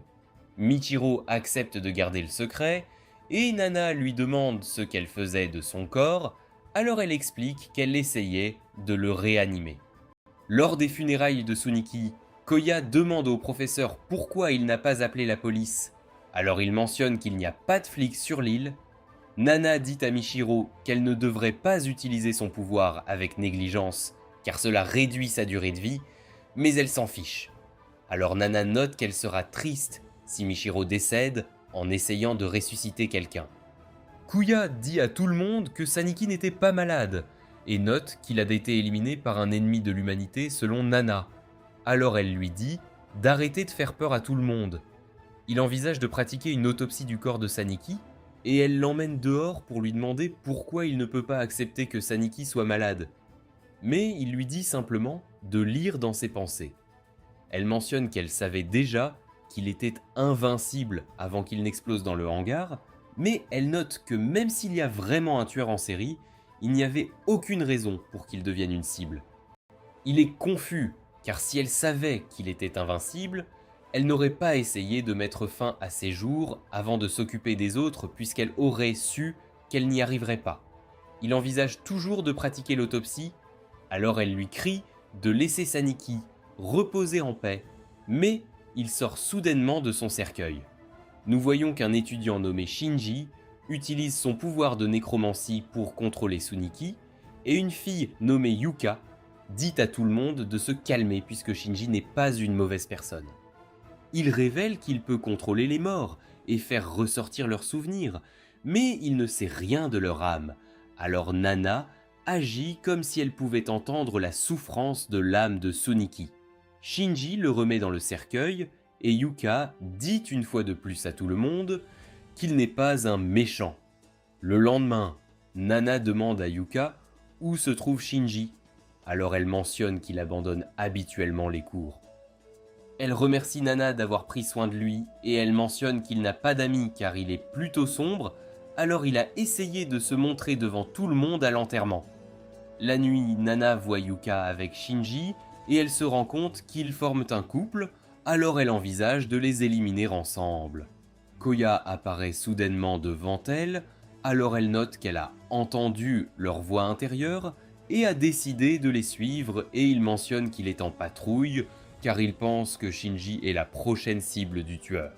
Michiro accepte de garder le secret et Nana lui demande ce qu'elle faisait de son corps, alors elle explique qu'elle essayait de le réanimer. Lors des funérailles de Tsuniki, Koya demande au professeur pourquoi il n'a pas appelé la police. Alors il mentionne qu'il n'y a pas de flics sur l'île. Nana dit à Michiro qu'elle ne devrait pas utiliser son pouvoir avec négligence, car cela réduit sa durée de vie, mais elle s'en fiche. Alors Nana note qu'elle sera triste si Michiro décède en essayant de ressusciter quelqu'un. Kuya dit à tout le monde que Saniki n'était pas malade, et note qu'il a été éliminé par un ennemi de l'humanité selon Nana. Alors elle lui dit d'arrêter de faire peur à tout le monde. Il envisage de pratiquer une autopsie du corps de Saniki, et elle l'emmène dehors pour lui demander pourquoi il ne peut pas accepter que Saniki soit malade. Mais il lui dit simplement de lire dans ses pensées. Elle mentionne qu'elle savait déjà qu'il était invincible avant qu'il n'explose dans le hangar, mais elle note que même s'il y a vraiment un tueur en série, il n'y avait aucune raison pour qu'il devienne une cible. Il est confus, car si elle savait qu'il était invincible, elle n'aurait pas essayé de mettre fin à ses jours avant de s'occuper des autres puisqu'elle aurait su qu'elle n'y arriverait pas. Il envisage toujours de pratiquer l'autopsie, alors elle lui crie de laisser Saniki reposer en paix, mais il sort soudainement de son cercueil. Nous voyons qu'un étudiant nommé Shinji utilise son pouvoir de nécromancie pour contrôler Tsuniki, et une fille nommée Yuka dit à tout le monde de se calmer puisque Shinji n'est pas une mauvaise personne. Il révèle qu'il peut contrôler les morts et faire ressortir leurs souvenirs, mais il ne sait rien de leur âme, alors Nana agit comme si elle pouvait entendre la souffrance de l'âme de Tsuniki. Shinji le remet dans le cercueil, et Yuka dit une fois de plus à tout le monde qu'il n'est pas un méchant. Le lendemain, Nana demande à Yuka où se trouve Shinji, alors elle mentionne qu'il abandonne habituellement les cours. Elle remercie Nana d'avoir pris soin de lui, et elle mentionne qu'il n'a pas d'amis car il est plutôt sombre, alors il a essayé de se montrer devant tout le monde à l'enterrement. La nuit, Nana voit Yuka avec Shinji, et elle se rend compte qu'ils forment un couple, alors elle envisage de les éliminer ensemble. Koya apparaît soudainement devant elle, alors elle note qu'elle a entendu leur voix intérieure et a décidé de les suivre, et il mentionne qu'il est en patrouille car il pense que Shinji est la prochaine cible du tueur.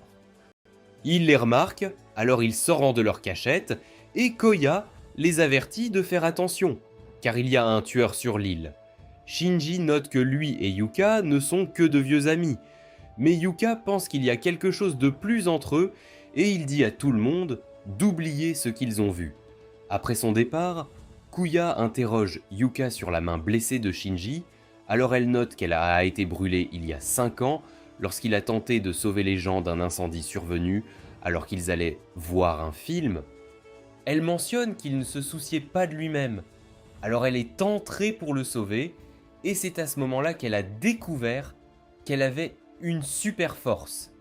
Il les remarque, alors ils sortent de leur cachette et Koya les avertit de faire attention car il y a un tueur sur l'île. Shinji note que lui et Yuka ne sont que de vieux amis, mais Yuka pense qu'il y a quelque chose de plus entre eux et il dit à tout le monde d'oublier ce qu'ils ont vu. Après son départ, Kuya interroge Yuka sur la main blessée de Shinji, alors elle note qu'elle a été brûlée il y a 5 ans lorsqu'il a tenté de sauver les gens d'un incendie survenu alors qu'ils allaient voir un film. Elle mentionne qu'il ne se souciait pas de lui-même, alors elle est entrée pour le sauver, et c'est à ce moment-là qu'elle a découvert qu'elle avait une super force.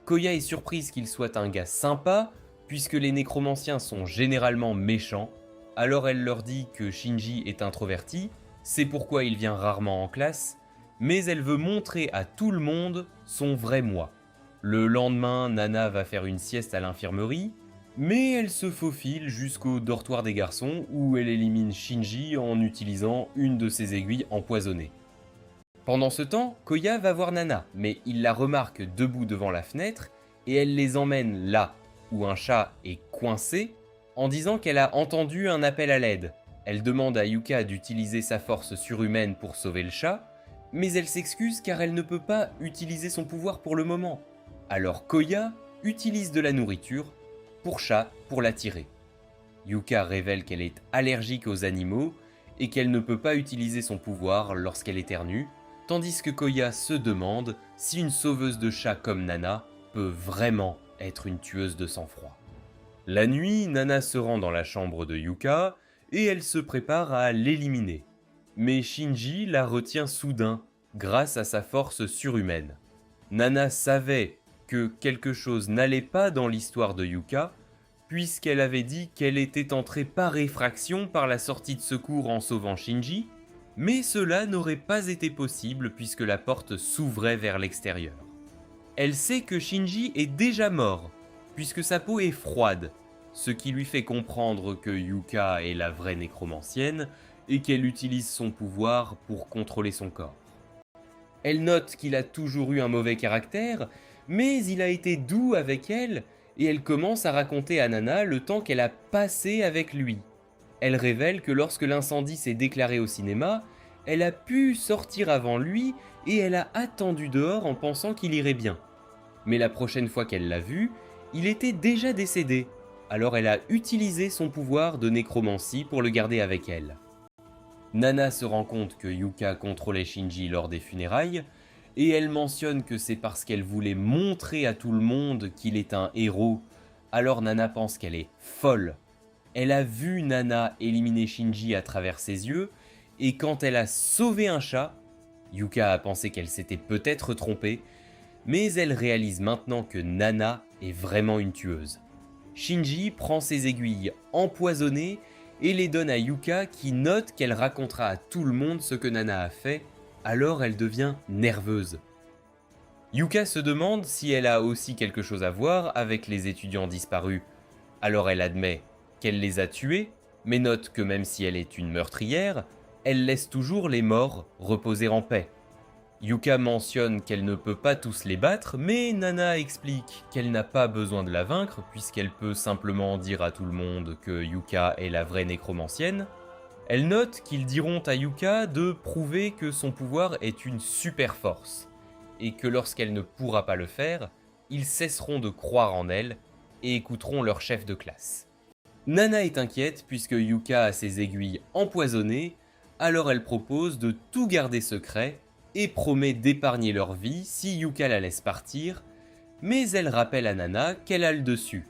Koya est surprise qu'il soit un gars sympa, puisque les nécromanciens sont généralement méchants, alors elle leur dit que Shinji est introverti, c'est pourquoi il vient rarement en classe, mais elle veut montrer à tout le monde son vrai moi. Le lendemain, Nana va faire une sieste à l'infirmerie, mais elle se faufile jusqu'au dortoir des garçons où elle élimine Shinji en utilisant une de ses aiguilles empoisonnées. Pendant ce temps, Koya va voir Nana, mais il la remarque debout devant la fenêtre et elle les emmène là où un chat est coincé en disant qu'elle a entendu un appel à l'aide. Elle demande à Yuka d'utiliser sa force surhumaine pour sauver le chat, mais elle s'excuse car elle ne peut pas utiliser son pouvoir pour le moment. Alors Koya utilise de la nourriture pour chat pour l'attirer. Yuka révèle qu'elle est allergique aux animaux et qu'elle ne peut pas utiliser son pouvoir lorsqu'elle éternue, tandis que Koya se demande si une sauveuse de chats comme Nana peut vraiment être une tueuse de sang-froid. La nuit, Nana se rend dans la chambre de Yuka et elle se prépare à l'éliminer. Mais Shinji la retient soudain grâce à sa force surhumaine. Nana savait que quelque chose n'allait pas dans l'histoire de Yuka, puisqu'elle avait dit qu'elle était entrée par effraction par la sortie de secours en sauvant Shinji, mais cela n'aurait pas été possible puisque la porte s'ouvrait vers l'extérieur. Elle sait que Shinji est déjà mort, puisque sa peau est froide, ce qui lui fait comprendre que Yuka est la vraie nécromancienne et qu'elle utilise son pouvoir pour contrôler son corps. Elle note qu'il a toujours eu un mauvais caractère, mais il a été doux avec elle, et elle commence à raconter à Nana le temps qu'elle a passé avec lui. Elle révèle que lorsque l'incendie s'est déclaré au cinéma, elle a pu sortir avant lui et elle a attendu dehors en pensant qu'il irait bien. Mais la prochaine fois qu'elle l'a vu, il était déjà décédé, alors elle a utilisé son pouvoir de nécromancie pour le garder avec elle. Nana se rend compte que Yuka contrôlait Shinji lors des funérailles, et elle mentionne que c'est parce qu'elle voulait montrer à tout le monde qu'il est un héros, alors Nana pense qu'elle est folle. Elle a vu Nana éliminer Shinji à travers ses yeux, et quand elle a sauvé un chat, Yuka a pensé qu'elle s'était peut-être trompée, mais elle réalise maintenant que Nana est vraiment une tueuse. Shinji prend ses aiguilles empoisonnées et les donne à Yuka qui note qu'elle racontera à tout le monde ce que Nana a fait, alors elle devient nerveuse. Yuka se demande si elle a aussi quelque chose à voir avec les étudiants disparus, alors elle admet qu'elle les a tués, mais note que même si elle est une meurtrière, elle laisse toujours les morts reposer en paix. Yuka mentionne qu'elle ne peut pas tous les battre, mais Nana explique qu'elle n'a pas besoin de la vaincre puisqu'elle peut simplement dire à tout le monde que Yuka est la vraie nécromancienne. Elle note qu'ils diront à Yuka de prouver que son pouvoir est une super force, et que lorsqu'elle ne pourra pas le faire, ils cesseront de croire en elle et écouteront leur chef de classe. Nana est inquiète puisque Yuka a ses aiguilles empoisonnées, alors elle propose de tout garder secret et promet d'épargner leur vie si Yuka la laisse partir, mais elle rappelle à Nana qu'elle a le dessus.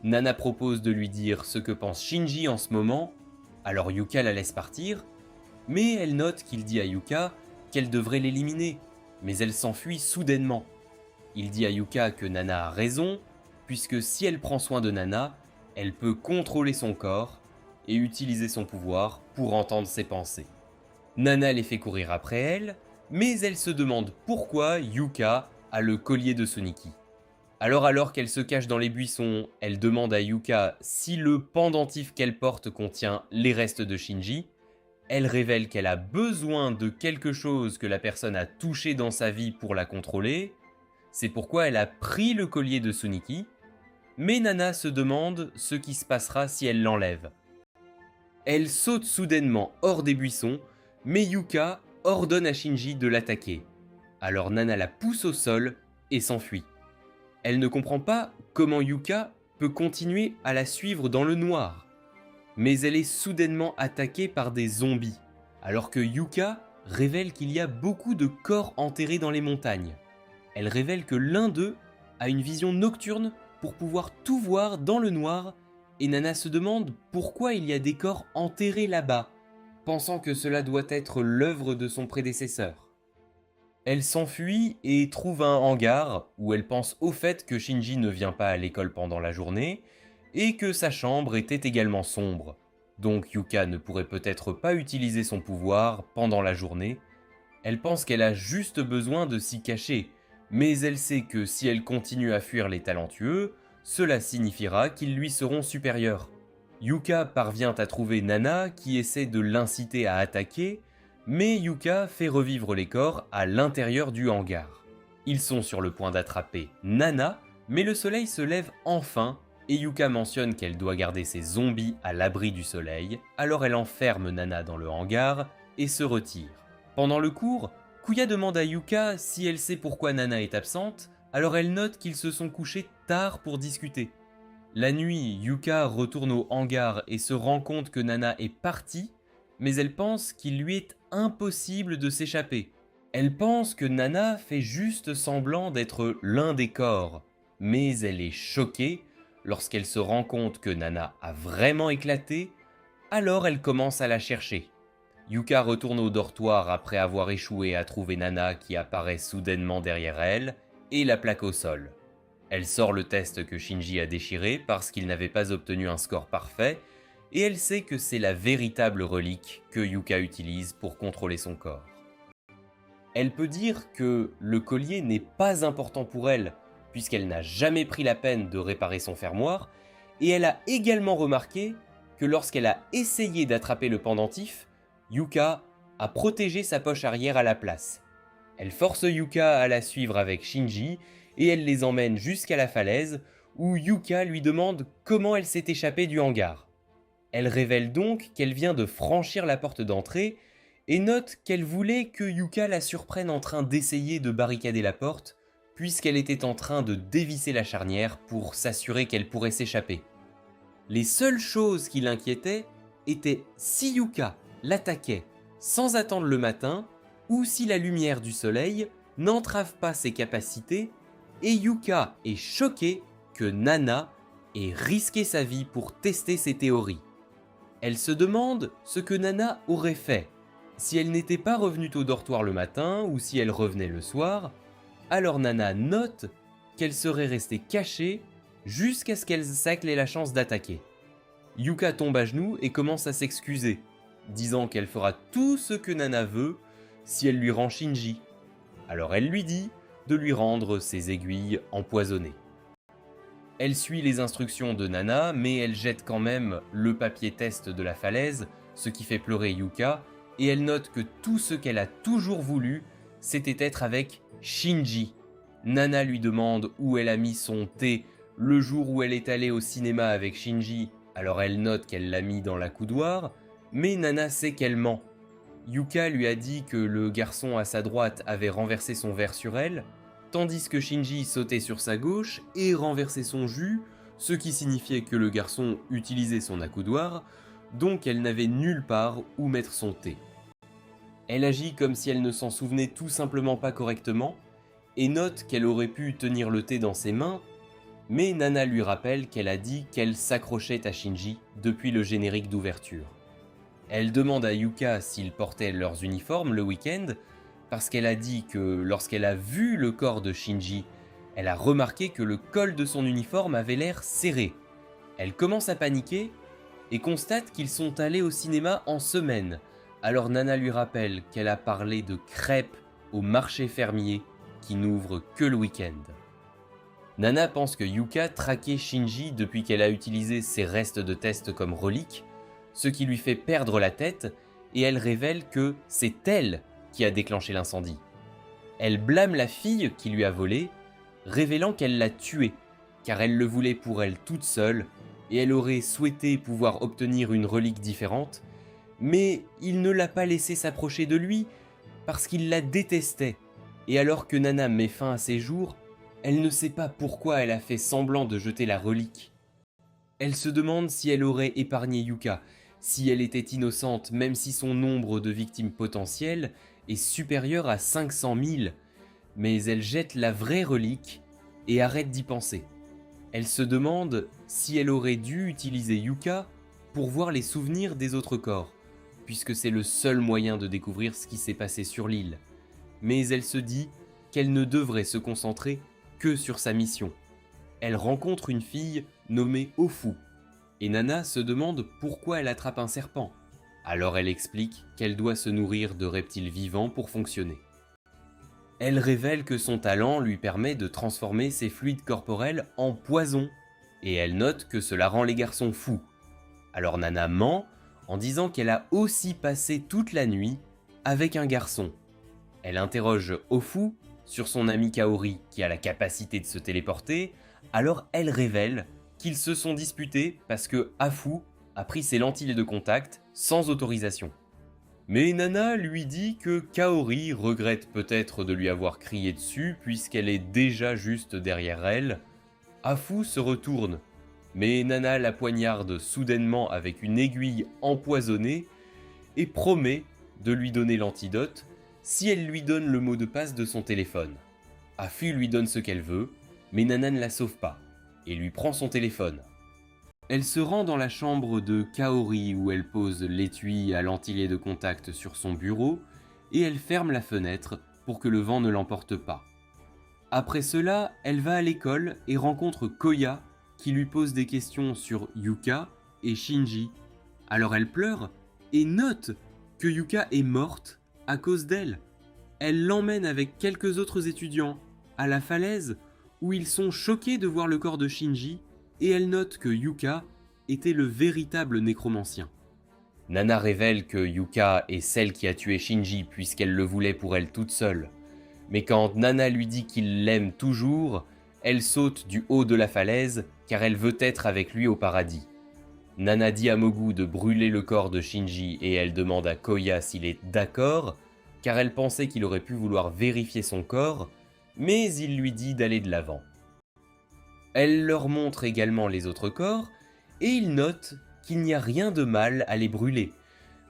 Nana propose de lui dire ce que pense Shinji en ce moment, alors Yuka la laisse partir, mais elle note qu'il dit à Yuka qu'elle devrait l'éliminer, mais elle s'enfuit soudainement. Il dit à Yuka que Nana a raison, puisque si elle prend soin de Nana, elle peut contrôler son corps et utiliser son pouvoir pour entendre ses pensées. Nana les fait courir après elle, mais elle se demande pourquoi Yuka a le collier de Soniki. Alors qu'elle se cache dans les buissons, elle demande à Yuka si le pendentif qu'elle porte contient les restes de Shinji. Elle révèle qu'elle a besoin de quelque chose que la personne a touché dans sa vie pour la contrôler. C'est pourquoi elle a pris le collier de Soniki. Mais Nana se demande ce qui se passera si elle l'enlève. Elle saute soudainement hors des buissons, mais Yuka ordonne à Shinji de l'attaquer. Alors Nana la pousse au sol et s'enfuit. Elle ne comprend pas comment Yuka peut continuer à la suivre dans le noir. Mais elle est soudainement attaquée par des zombies, alors que Yuka révèle qu'il y a beaucoup de corps enterrés dans les montagnes. Elle révèle que l'un d'eux a une vision nocturne pour pouvoir tout voir dans le noir, et Nana se demande pourquoi il y a des corps enterrés là-bas, pensant que cela doit être l'œuvre de son prédécesseur. Elle s'enfuit et trouve un hangar où elle pense au fait que Shinji ne vient pas à l'école pendant la journée et que sa chambre était également sombre. Donc Yuka ne pourrait peut-être pas utiliser son pouvoir pendant la journée. Elle pense qu'elle a juste besoin de s'y cacher, Mais elle sait que si elle continue à fuir les talentueux, cela signifiera qu'ils lui seront supérieurs. Yuka parvient à trouver Nana qui essaie de l'inciter à attaquer, mais Yuka fait revivre les corps à l'intérieur du hangar. Ils sont sur le point d'attraper Nana, mais le soleil se lève enfin et Yuka mentionne qu'elle doit garder ses zombies à l'abri du soleil, alors elle enferme Nana dans le hangar et se retire. Pendant le cours, Kuya demande à Yuka si elle sait pourquoi Nana est absente, alors elle note qu'ils se sont couchés tard pour discuter. La nuit, Yuka retourne au hangar et se rend compte que Nana est partie, mais elle pense qu'il lui est impossible de s'échapper. Elle pense que Nana fait juste semblant d'être l'un des corps, mais elle est choquée lorsqu'elle se rend compte que Nana a vraiment éclaté, alors elle commence à la chercher. Yuka retourne au dortoir après avoir échoué à trouver Nana qui apparaît soudainement derrière elle et la plaque au sol. Elle sort le test que Shinji a déchiré parce qu'il n'avait pas obtenu un score parfait, et elle sait que c'est la véritable relique que Yuka utilise pour contrôler son corps. Elle peut dire que le collier n'est pas important pour elle, puisqu'elle n'a jamais pris la peine de réparer son fermoir, et elle a également remarqué que lorsqu'elle a essayé d'attraper le pendentif, Yuka a protégé sa poche arrière à la place. Elle force Yuka à la suivre avec Shinji, et elle les emmène jusqu'à la falaise, où Yuka lui demande comment elle s'est échappée du hangar. Elle révèle donc qu'elle vient de franchir la porte d'entrée, et note qu'elle voulait que Yuka la surprenne en train d'essayer de barricader la porte, puisqu'elle était en train de dévisser la charnière pour s'assurer qu'elle pourrait s'échapper. Les seules choses qui l'inquiétaient étaient si Yuka l'attaquait sans attendre le matin, ou si la lumière du soleil n'entrave pas ses capacités, et Yuka est choquée que Nana ait risqué sa vie pour tester ses théories. Elle se demande ce que Nana aurait fait. Si elle n'était pas revenue au dortoir le matin ou si elle revenait le soir, alors Nana note qu'elle serait restée cachée jusqu'à ce qu'elle ait la chance d'attaquer. Yuka tombe à genoux et commence à s'excuser, disant qu'elle fera tout ce que Nana veut si elle lui rend Shinji. Alors elle lui dit de lui rendre ses aiguilles empoisonnées. Elle suit les instructions de Nana, mais elle jette quand même le papier test de la falaise, ce qui fait pleurer Yuka, et elle note que tout ce qu'elle a toujours voulu, c'était être avec Shinji. Nana lui demande où elle a mis son thé le jour où elle est allée au cinéma avec Shinji, alors elle note qu'elle l'a mis dans la coudoir, mais Nana sait qu'elle ment. Yuka lui a dit que le garçon à sa droite avait renversé son verre sur elle, tandis que Shinji sautait sur sa gauche et renversait son jus, ce qui signifiait que le garçon utilisait son accoudoir, donc elle n'avait nulle part où mettre son thé. Elle agit comme si elle ne s'en souvenait tout simplement pas correctement, et note qu'elle aurait pu tenir le thé dans ses mains, mais Nana lui rappelle qu'elle a dit qu'elle s'accrochait à Shinji depuis le générique d'ouverture. Elle demande à Yuka s'ils portaient leurs uniformes le week-end, parce qu'elle a dit que lorsqu'elle a vu le corps de Shinji, elle a remarqué que le col de son uniforme avait l'air serré. Elle commence à paniquer et constate qu'ils sont allés au cinéma en semaine, alors Nana lui rappelle qu'elle a parlé de crêpes au marché fermier qui n'ouvre que le week-end. Nana pense que Yuka traquait Shinji depuis qu'elle a utilisé ses restes de test comme relique, ce qui lui fait perdre la tête, et elle révèle que c'est elle qui a déclenché l'incendie. Elle blâme la fille qui lui a volé, révélant qu'elle l'a tuée, car elle le voulait pour elle toute seule, et elle aurait souhaité pouvoir obtenir une relique différente, mais il ne l'a pas laissé s'approcher de lui, parce qu'il la détestait, et alors que Nana met fin à ses jours, elle ne sait pas pourquoi elle a fait semblant de jeter la relique. Elle se demande si elle aurait épargné Yuka, si elle était innocente même si son nombre de victimes potentielles est supérieur à 500 000, mais elle jette la vraie relique et arrête d'y penser. Elle se demande si elle aurait dû utiliser Yuka pour voir les souvenirs des autres corps, puisque c'est le seul moyen de découvrir ce qui s'est passé sur l'île. Mais elle se dit qu'elle ne devrait se concentrer que sur sa mission. Elle rencontre une fille nommée Ofu, et Nana se demande pourquoi elle attrape un serpent. Alors elle explique qu'elle doit se nourrir de reptiles vivants pour fonctionner. Elle révèle que son talent lui permet de transformer ses fluides corporels en poison, et elle note que cela rend les garçons fous. Alors Nana ment en disant qu'elle a aussi passé toute la nuit avec un garçon. Elle interroge Ofu sur son ami Kaori qui a la capacité de se téléporter, alors elle révèle qu'ils se sont disputés parce que Afu a pris ses lentilles de contact sans autorisation. Mais Nana lui dit que Kaori regrette peut-être de lui avoir crié dessus puisqu'elle est déjà juste derrière elle. Afu se retourne, mais Nana la poignarde soudainement avec une aiguille empoisonnée et promet de lui donner l'antidote si elle lui donne le mot de passe de son téléphone. Afu lui donne ce qu'elle veut, mais Nana ne la sauve pas et lui prend son téléphone. Elle se rend dans la chambre de Kaori où elle pose l'étui à lentilles de contact sur son bureau et elle ferme la fenêtre pour que le vent ne l'emporte pas. Après cela, elle va à l'école et rencontre Koya qui lui pose des questions sur Yuka et Shinji. Alors elle pleure et note que Yuka est morte à cause d'elle. Elle l'emmène avec quelques autres étudiants à la falaise où ils sont choqués de voir le corps de Shinji et elle note que Yuka était le véritable nécromancien. Nana révèle que Yuka est celle qui a tué Shinji puisqu'elle le voulait pour elle toute seule. Mais quand Nana lui dit qu'il l'aime toujours, elle saute du haut de la falaise car elle veut être avec lui au paradis. Nana dit à Mogu de brûler le corps de Shinji et elle demande à Koya s'il est d'accord car elle pensait qu'il aurait pu vouloir vérifier son corps, mais il lui dit d'aller de l'avant. Elle leur montre également les autres corps, et ils notent qu'il n'y a rien de mal à les brûler.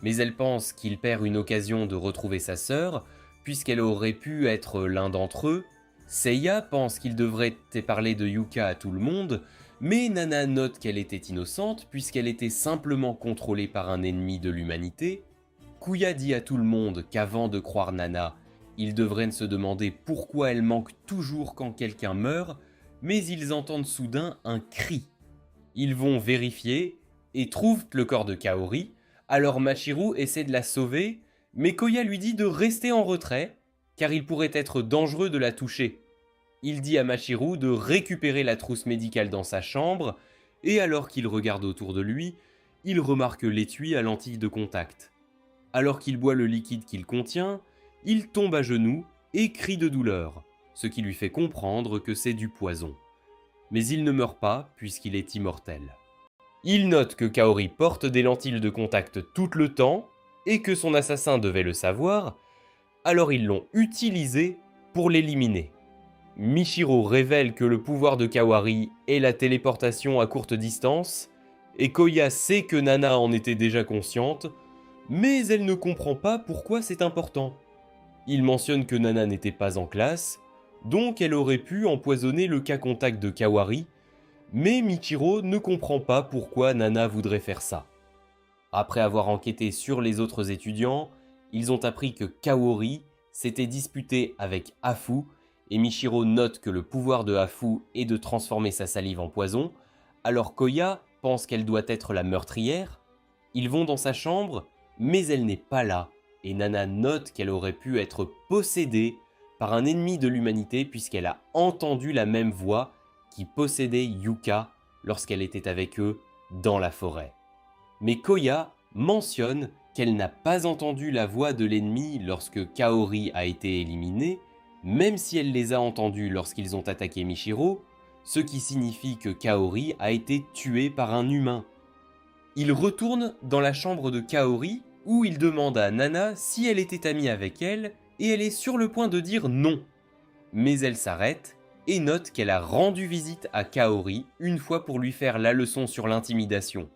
Mais elle pense qu'il perd une occasion de retrouver sa sœur, puisqu'elle aurait pu être l'un d'entre eux. Seiya pense qu'il devrait parler de Yuka à tout le monde, mais Nana note qu'elle était innocente, puisqu'elle était simplement contrôlée par un ennemi de l'humanité. Kuya dit à tout le monde qu'avant de croire Nana, ils devraient se demander pourquoi elle manque toujours quand quelqu'un meurt, mais ils entendent soudain un cri. Ils vont vérifier et trouvent le corps de Kaori, alors Machiru essaie de la sauver, mais Koya lui dit de rester en retrait, car il pourrait être dangereux de la toucher. Il dit à Machiru de récupérer la trousse médicale dans sa chambre, et alors qu'il regarde autour de lui, il remarque l'étui à lentilles de contact. Alors qu'il boit le liquide qu'il contient, il tombe à genoux et crie de douleur, ce qui lui fait comprendre que c'est du poison. Mais il ne meurt pas puisqu'il est immortel. Il note que Kaori porte des lentilles de contact tout le temps et que son assassin devait le savoir, alors ils l'ont utilisé pour l'éliminer. Michiro révèle que le pouvoir de Kawari est la téléportation à courte distance, et Koya sait que Nana en était déjà consciente, mais elle ne comprend pas pourquoi c'est important. Il mentionne que Nana n'était pas en classe, donc elle aurait pu empoisonner le cas contact de Kawari, mais Michiro ne comprend pas pourquoi Nana voudrait faire ça. Après avoir enquêté sur les autres étudiants, ils ont appris que Kaori s'était disputé avec Afu, et Michiro note que le pouvoir de Afu est de transformer sa salive en poison, alors Koya pense qu'elle doit être la meurtrière. Ils vont dans sa chambre, mais elle n'est pas là, et Nana note qu'elle aurait pu être possédée par un ennemi de l'humanité puisqu'elle a entendu la même voix qui possédait Yuka lorsqu'elle était avec eux dans la forêt. Mais Koya mentionne qu'elle n'a pas entendu la voix de l'ennemi lorsque Kaori a été éliminé, même si elle les a entendus lorsqu'ils ont attaqué Michiro, ce qui signifie que Kaori a été tué par un humain. Il retourne dans la chambre de Kaori où il demande à Nana si elle était amie avec elle et elle est sur le point de dire non. Mais elle s'arrête et note qu'elle a rendu visite à Kaori une fois pour lui faire la leçon sur l'intimidation.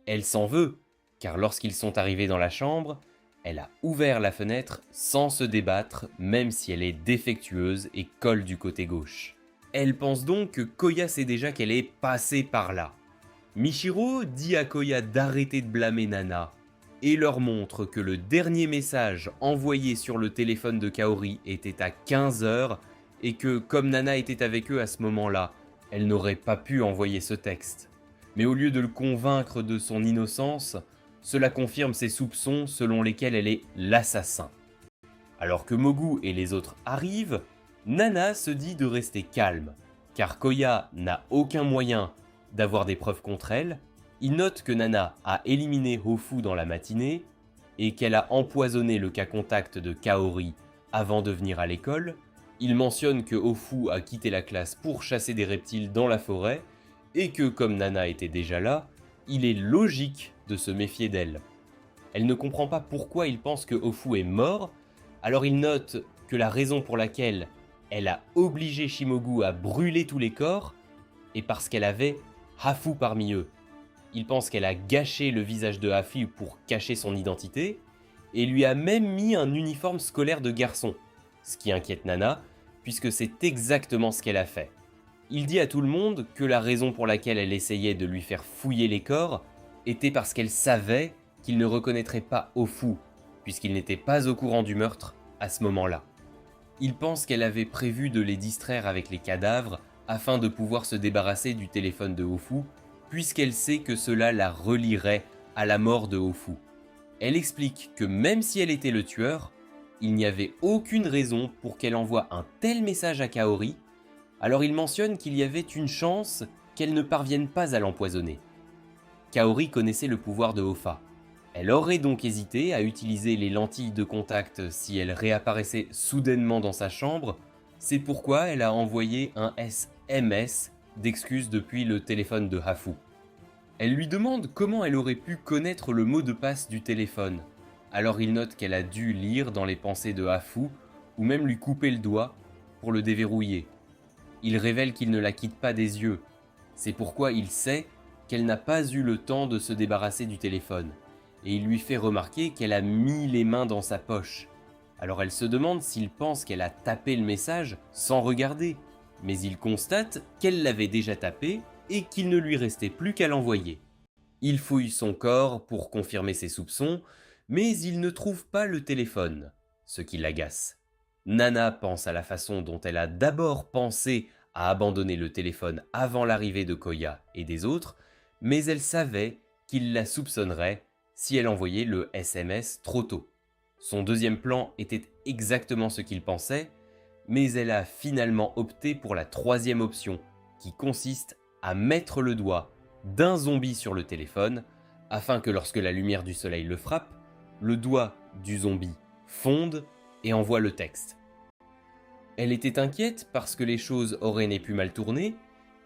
Elle s'en veut, car lorsqu'ils sont arrivés dans la chambre, elle a ouvert la fenêtre sans se débattre, même si elle est défectueuse et colle du côté gauche. Elle pense donc que Koya sait déjà qu'elle est passée par là. Michiro dit à Koya d'arrêter de blâmer Nana, et leur montre que le dernier message envoyé sur le téléphone de Kaori était à 15h, et que comme Nana était avec eux à ce moment-là, elle n'aurait pas pu envoyer ce texte. Mais au lieu de le convaincre de son innocence, cela confirme ses soupçons selon lesquels elle est l'assassin. Alors que Mogu et les autres arrivent, Nana se dit de rester calme, car Koya n'a aucun moyen d'avoir des preuves contre elle. Il note que Nana a éliminé Hofu dans la matinée et qu'elle a empoisonné le cas contact de Kaori avant de venir à l'école. Il mentionne que Hofu a quitté la classe pour chasser des reptiles dans la forêt et que comme Nana était déjà là, il est logique de se méfier d'elle. Elle ne comprend pas pourquoi il pense que Hofu est mort, alors il note que la raison pour laquelle elle a obligé Shimogu à brûler tous les corps est parce qu'elle avait Hafu parmi eux. Il pense qu'elle a gâché le visage de Hafu pour cacher son identité, et lui a même mis un uniforme scolaire de garçon, ce qui inquiète Nana, puisque c'est exactement ce qu'elle a fait. Il dit à tout le monde que la raison pour laquelle elle essayait de lui faire fouiller les corps était parce qu'elle savait qu'il ne reconnaîtrait pas Hofu, puisqu'il n'était pas au courant du meurtre à ce moment-là. Il pense qu'elle avait prévu de les distraire avec les cadavres afin de pouvoir se débarrasser du téléphone de Hofu, puisqu'elle sait que cela la relierait à la mort de Hofu. Elle explique que même si elle était le tueur, il n'y avait aucune raison pour qu'elle envoie un tel message à Kaori, alors il mentionne qu'il y avait une chance qu'elle ne parvienne pas à l'empoisonner. Kaori connaissait le pouvoir de Hofa. Elle aurait donc hésité à utiliser les lentilles de contact si elle réapparaissait soudainement dans sa chambre, c'est pourquoi elle a envoyé un SMS d'excuses depuis le téléphone de Hafu. Elle lui demande comment elle aurait pu connaître le mot de passe du téléphone, alors il note qu'elle a dû lire dans les pensées de Hafu ou même lui couper le doigt pour le déverrouiller. Il révèle qu'il ne la quitte pas des yeux, c'est pourquoi il sait qu'elle n'a pas eu le temps de se débarrasser du téléphone, et il lui fait remarquer qu'elle a mis les mains dans sa poche. Alors elle se demande s'il pense qu'elle a tapé le message sans regarder, mais il constate qu'elle l'avait déjà tapé et qu'il ne lui restait plus qu'à l'envoyer. Il fouille son corps pour confirmer ses soupçons, mais il ne trouve pas le téléphone, ce qui l'agace. Nana pense à la façon dont elle a d'abord pensé à abandonner le téléphone avant l'arrivée de Koya et des autres, mais elle savait qu'il la soupçonnerait si elle envoyait le SMS trop tôt. Son deuxième plan était exactement ce qu'il pensait, mais elle a finalement opté pour la troisième option, qui consiste à mettre le doigt d'un zombie sur le téléphone, afin que lorsque la lumière du soleil le frappe, le doigt du zombie fonde et envoie le texte. Elle était inquiète parce que les choses auraient pu mal tourner,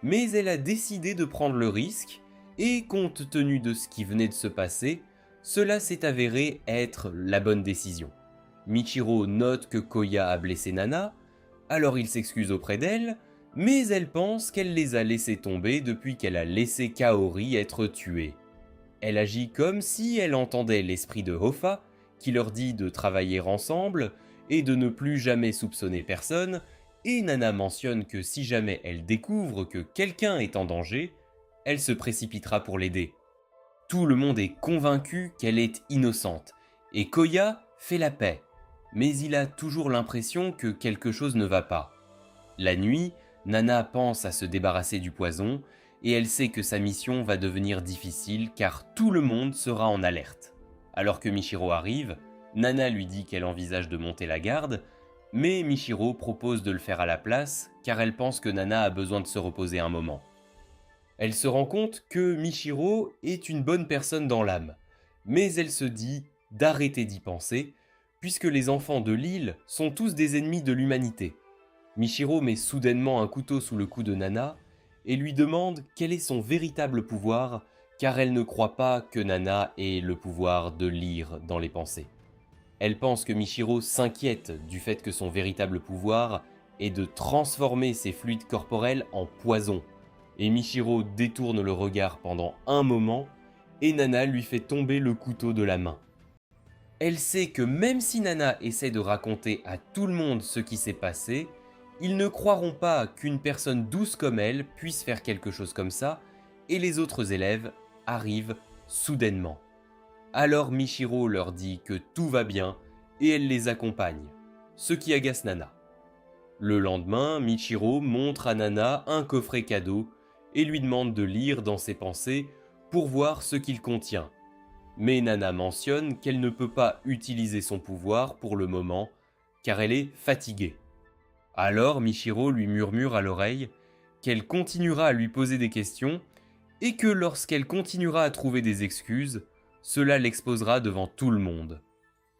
mais elle a décidé de prendre le risque, et compte tenu de ce qui venait de se passer, cela s'est avéré être la bonne décision. Michiro note que Koya a blessé Nana, alors il s'excuse auprès d'elle, mais elle pense qu'elle les a laissés tomber depuis qu'elle a laissé Kaori être tuée. Elle agit comme si elle entendait l'esprit de Hofa, qui leur dit de travailler ensemble et de ne plus jamais soupçonner personne, et Nana mentionne que si jamais elle découvre que quelqu'un est en danger, elle se précipitera pour l'aider. Tout le monde est convaincu qu'elle est innocente, et Koya fait la paix, mais il a toujours l'impression que quelque chose ne va pas. La nuit, Nana pense à se débarrasser du poison, et elle sait que sa mission va devenir difficile car tout le monde sera en alerte. Alors que Michiro arrive, Nana lui dit qu'elle envisage de monter la garde, mais Michiro propose de le faire à la place car elle pense que Nana a besoin de se reposer un moment. Elle se rend compte que Michiro est une bonne personne dans l'âme, mais elle se dit d'arrêter d'y penser, puisque les enfants de l'île sont tous des ennemis de l'humanité. Michiro met soudainement un couteau sous le cou de Nana et lui demande quel est son véritable pouvoir, car elle ne croit pas que Nana ait le pouvoir de lire dans les pensées. Elle pense que Michiro s'inquiète du fait que son véritable pouvoir est de transformer ses fluides corporels en poison, et Michiro détourne le regard pendant un moment, et Nana lui fait tomber le couteau de la main. Elle sait que même si Nana essaie de raconter à tout le monde ce qui s'est passé, ils ne croiront pas qu'une personne douce comme elle puisse faire quelque chose comme ça, et les autres élèves arrivent soudainement. Alors Michiro leur dit que tout va bien, et elle les accompagne, ce qui agace Nana. Le lendemain, Michiro montre à Nana un coffret cadeau, et lui demande de lire dans ses pensées pour voir ce qu'il contient. Mais Nana mentionne qu'elle ne peut pas utiliser son pouvoir pour le moment, car elle est fatiguée. Alors Michiro lui murmure à l'oreille qu'elle continuera à lui poser des questions et que lorsqu'elle continuera à trouver des excuses, cela l'exposera devant tout le monde.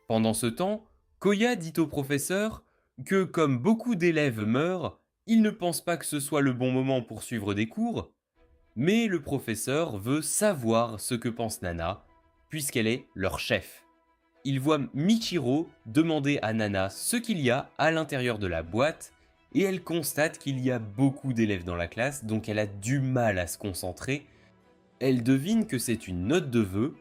Pendant ce temps, Koya dit au professeur que comme beaucoup d'élèves meurent, il ne pense pas que ce soit le bon moment pour suivre des cours, mais le professeur veut savoir ce que pense Nana, puisqu'elle est leur chef. Il voit Michiro demander à Nana ce qu'il y a à l'intérieur de la boîte, et elle constate qu'il y a beaucoup d'élèves dans la classe, donc elle a du mal à se concentrer. Elle devine que c'est une note de vœux,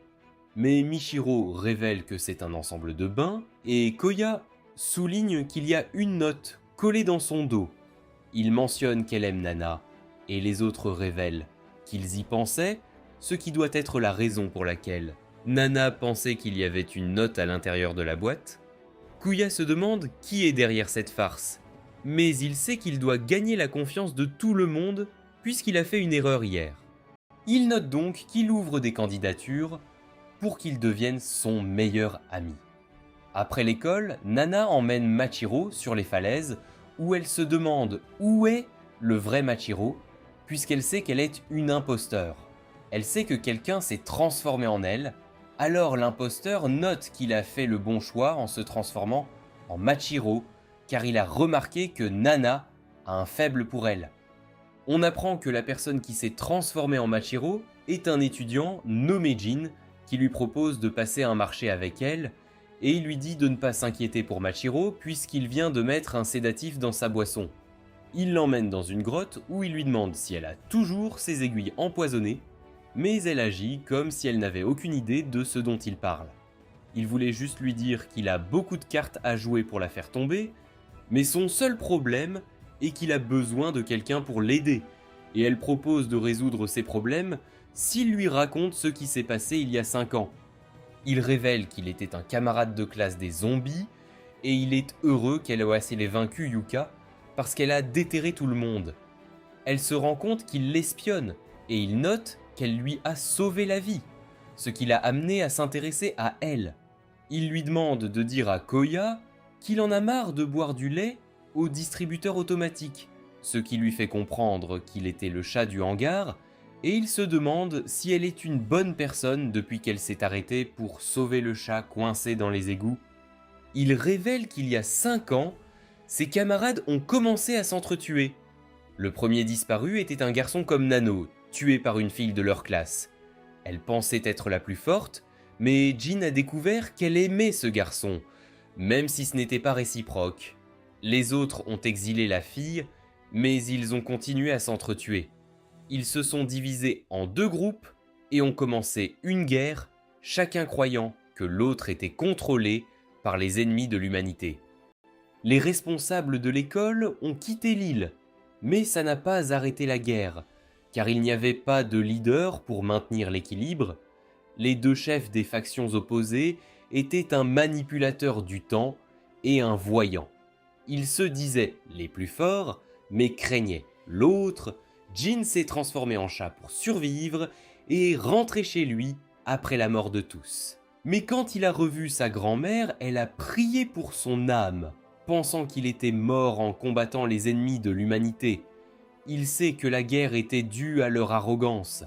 mais Michiro révèle que c'est un ensemble de bains, et Koya souligne qu'il y a une note collée dans son dos. Il mentionne qu'elle aime Nana, et les autres révèlent qu'ils y pensaient, ce qui doit être la raison pour laquelle Nana pensait qu'il y avait une note à l'intérieur de la boîte. Kuya se demande qui est derrière cette farce, mais il sait qu'il doit gagner la confiance de tout le monde puisqu'il a fait une erreur hier. Il note donc qu'il ouvre des candidatures pour qu'il devienne son meilleur ami. Après l'école, Nana emmène Machiro sur les falaises où elle se demande où est le vrai Machiro puisqu'elle sait qu'elle est une imposteur. Elle sait que quelqu'un s'est transformé en elle, alors l'imposteur note qu'il a fait le bon choix en se transformant en Machiro car il a remarqué que Nana a un faible pour elle. On apprend que la personne qui s'est transformée en Machiro est un étudiant nommé Jin qui lui propose de passer un marché avec elle et il lui dit de ne pas s'inquiéter pour Machiro puisqu'il vient de mettre un sédatif dans sa boisson. Il l'emmène dans une grotte où il lui demande si elle a toujours ses aiguilles empoisonnées, mais elle agit comme si elle n'avait aucune idée de ce dont il parle. Il voulait juste lui dire qu'il a beaucoup de cartes à jouer pour la faire tomber, mais son seul problème est qu'il a besoin de quelqu'un pour l'aider, et elle propose de résoudre ses problèmes s'il lui raconte ce qui s'est passé il y a 5 ans. Il révèle qu'il était un camarade de classe des zombies, et il est heureux qu'elle ait vaincu Yuka, parce qu'elle a déterré tout le monde. Elle se rend compte qu'il l'espionne, et il note qu'elle lui a sauvé la vie, ce qui l'a amené à s'intéresser à elle. Il lui demande de dire à Koya qu'il en a marre de boire du lait au distributeur automatique, ce qui lui fait comprendre qu'il était le chat du hangar, et il se demande si elle est une bonne personne depuis qu'elle s'est arrêtée pour sauver le chat coincé dans les égouts. Il révèle qu'il y a 5 ans, ses camarades ont commencé à s'entretuer. Le premier disparu était un garçon comme Nano, tué par une fille de leur classe. Elle pensait être la plus forte, mais Jin a découvert qu'elle aimait ce garçon, même si ce n'était pas réciproque. Les autres ont exilé la fille, mais ils ont continué à s'entretuer. Ils se sont divisés en 2 groupes et ont commencé une guerre, chacun croyant que l'autre était contrôlé par les ennemis de l'humanité. Les responsables de l'école ont quitté l'île, mais ça n'a pas arrêté la guerre, car il n'y avait pas de leader pour maintenir l'équilibre. Les 2 chefs des factions opposées étaient un manipulateur du temps et un voyant. Ils se disaient les plus forts, mais craignaient l'autre. Jin s'est transformé en chat pour survivre et est rentré chez lui après la mort de tous. Mais quand il a revu sa grand-mère, elle a prié pour son âme, pensant qu'il était mort en combattant les ennemis de l'humanité. Il sait que la guerre était due à leur arrogance,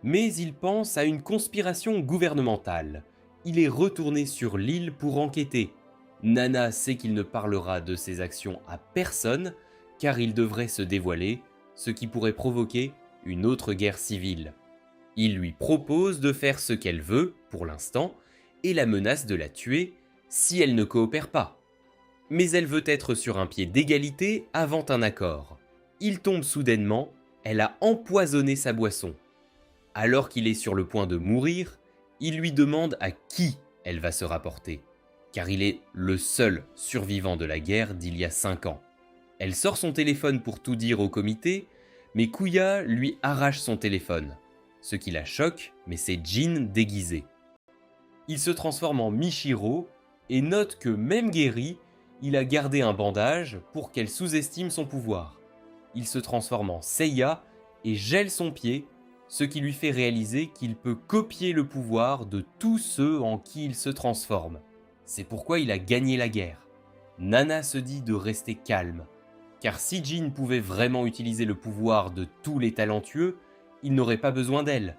mais il pense à une conspiration gouvernementale. Il est retourné sur l'île pour enquêter. Nana sait qu'il ne parlera de ses actions à personne, car il devrait se dévoiler, ce qui pourrait provoquer une autre guerre civile. Il lui propose de faire ce qu'elle veut, pour l'instant, et la menace de la tuer si elle ne coopère pas. Mais elle veut être sur un pied d'égalité avant un accord. Il tombe soudainement, elle a empoisonné sa boisson. Alors qu'il est sur le point de mourir, il lui demande à qui elle va se rapporter, car il est le seul survivant de la guerre d'il y a 5 ans. Elle sort son téléphone pour tout dire au comité, mais Kuya lui arrache son téléphone. Ce qui la choque, mais c'est Jin déguisé. Il se transforme en Michiro et note que même guéri, il a gardé un bandage pour qu'elle sous-estime son pouvoir. Il se transforme en Seiya et gèle son pied, ce qui lui fait réaliser qu'il peut copier le pouvoir de tous ceux en qui il se transforme. C'est pourquoi il a gagné la guerre. Nana se dit de rester calme, car si Jin pouvait vraiment utiliser le pouvoir de tous les talentueux, il n'aurait pas besoin d'elle.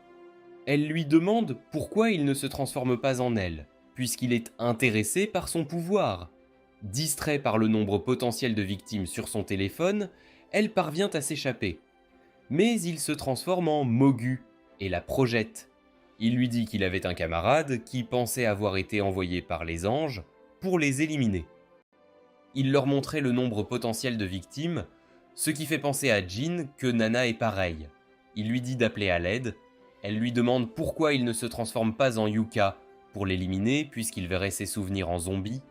Elle lui demande pourquoi il ne se transforme pas en elle, puisqu'il est intéressé par son pouvoir. Distrait par le nombre potentiel de victimes sur son téléphone, elle parvient à s'échapper. Mais il se transforme en Mogu et la projette. Il lui dit qu'il avait un camarade qui pensait avoir été envoyé par les anges pour les éliminer. Il leur montrait le nombre potentiel de victimes, ce qui fait penser à Jin que Nana est pareil. Il lui dit d'appeler à l'aide. Elle lui demande pourquoi il ne se transforme pas en Yuka pour l'éliminer puisqu'il verrait ses souvenirs en zombie.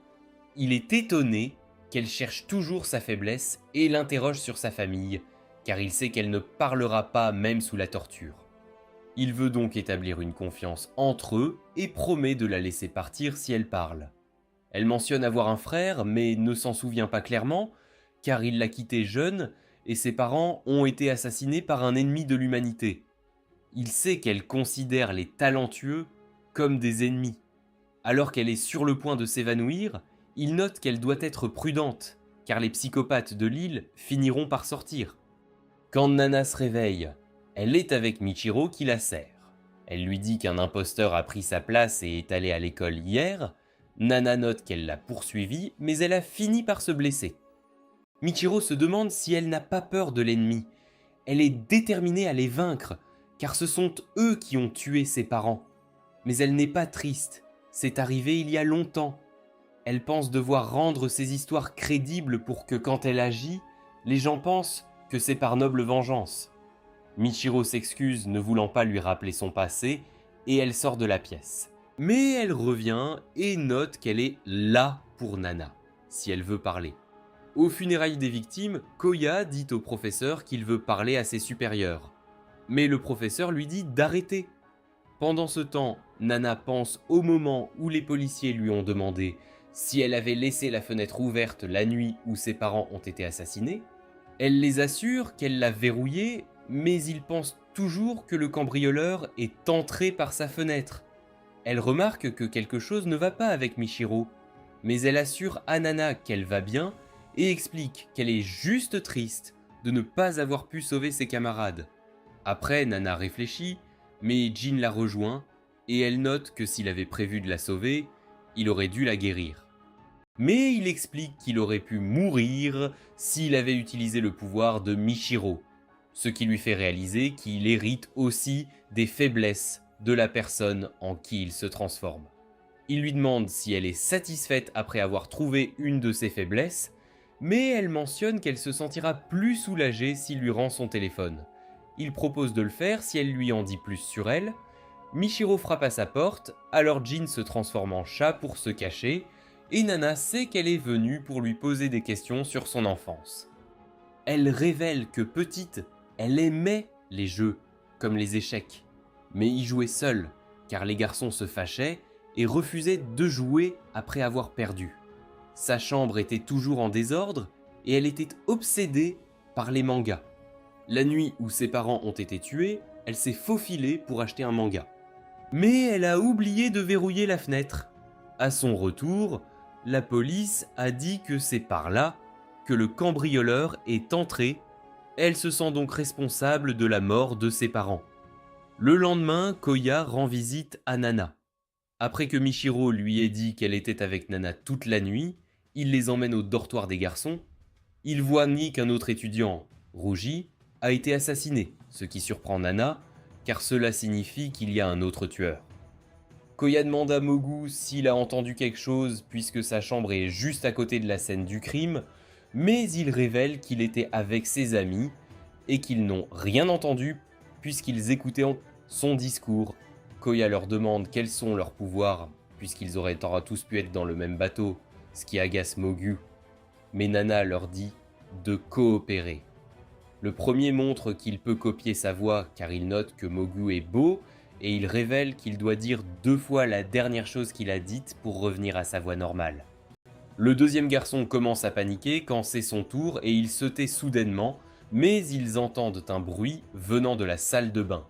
Il est étonné qu'elle cherche toujours sa faiblesse et l'interroge sur sa famille, car il sait qu'elle ne parlera pas même sous la torture. Il veut donc établir une confiance entre eux et promet de la laisser partir si elle parle. Elle mentionne avoir un frère mais ne s'en souvient pas clairement, car il l'a quitté jeune et ses parents ont été assassinés par un ennemi de l'humanité. Il sait qu'elle considère les talentueux comme des ennemis. Alors qu'elle est sur le point de s'évanouir, il note qu'elle doit être prudente, car les psychopathes de l'île finiront par sortir. Quand Nana se réveille, elle est avec Michiro qui la sert. Elle lui dit qu'un imposteur a pris sa place et est allé à l'école hier. Nana note qu'elle l'a poursuivi, mais elle a fini par se blesser. Michiro se demande si elle n'a pas peur de l'ennemi. Elle est déterminée à les vaincre, car ce sont eux qui ont tué ses parents. Mais elle n'est pas triste, c'est arrivé il y a longtemps. Elle pense devoir rendre ses histoires crédibles pour que quand elle agit, les gens pensent que c'est par noble vengeance. Michiro s'excuse ne voulant pas lui rappeler son passé, et elle sort de la pièce. Mais elle revient et note qu'elle est là pour Nana, si elle veut parler. Aux funérailles des victimes, Koya dit au professeur qu'il veut parler à ses supérieurs. Mais le professeur lui dit d'arrêter. Pendant ce temps, Nana pense au moment où les policiers lui ont demandé si elle avait laissé la fenêtre ouverte la nuit où ses parents ont été assassinés. Elle les assure qu'elle l'a verrouillée, mais ils pensent toujours que le cambrioleur est entré par sa fenêtre. Elle remarque que quelque chose ne va pas avec Michiro, mais elle assure à Nana qu'elle va bien et explique qu'elle est juste triste de ne pas avoir pu sauver ses camarades. Après, Nana réfléchit, mais Jin la rejoint et elle note que s'il avait prévu de la sauver, il aurait dû la guérir. Mais il explique qu'il aurait pu mourir s'il avait utilisé le pouvoir de Michiro, ce qui lui fait réaliser qu'il hérite aussi des faiblesses de la personne en qui il se transforme. Il lui demande si elle est satisfaite après avoir trouvé une de ses faiblesses, mais elle mentionne qu'elle se sentira plus soulagée s'il lui rend son téléphone. Il propose de le faire si elle lui en dit plus sur elle. Michiro frappe à sa porte, alors Jin se transforme en chat pour se cacher, et Nana sait qu'elle est venue pour lui poser des questions sur son enfance. Elle révèle que petite, elle aimait les jeux, comme les échecs, mais y jouait seule, car les garçons se fâchaient et refusaient de jouer après avoir perdu. Sa chambre était toujours en désordre et elle était obsédée par les mangas. La nuit où ses parents ont été tués, elle s'est faufilée pour acheter un manga. Mais elle a oublié de verrouiller la fenêtre. À son retour, la police a dit que c'est par là que le cambrioleur est entré. Elle se sent donc responsable de la mort de ses parents. Le lendemain, Koya rend visite à Nana. Après que Michiro lui ait dit qu'elle était avec Nana toute la nuit, il les emmène au dortoir des garçons. Il voit ni qu'un autre étudiant, Rougi, a été assassiné, ce qui surprend Nana, car cela signifie qu'il y a un autre tueur. Koya demande à Mogu s'il a entendu quelque chose puisque sa chambre est juste à côté de la scène du crime, mais il révèle qu'il était avec ses amis et qu'ils n'ont rien entendu puisqu'ils écoutaient son discours. Koya leur demande quels sont leurs pouvoirs puisqu'ils auraient tous pu être dans le même bateau, ce qui agace Mogu. Mais Nana leur dit de coopérer. Le premier montre qu'il peut copier sa voix car il note que Mogu est beau et il révèle qu'il doit dire 2 fois la dernière chose qu'il a dite pour revenir à sa voix normale. Le deuxième garçon commence à paniquer quand c'est son tour et il se tait soudainement, mais ils entendent un bruit venant de la salle de bain.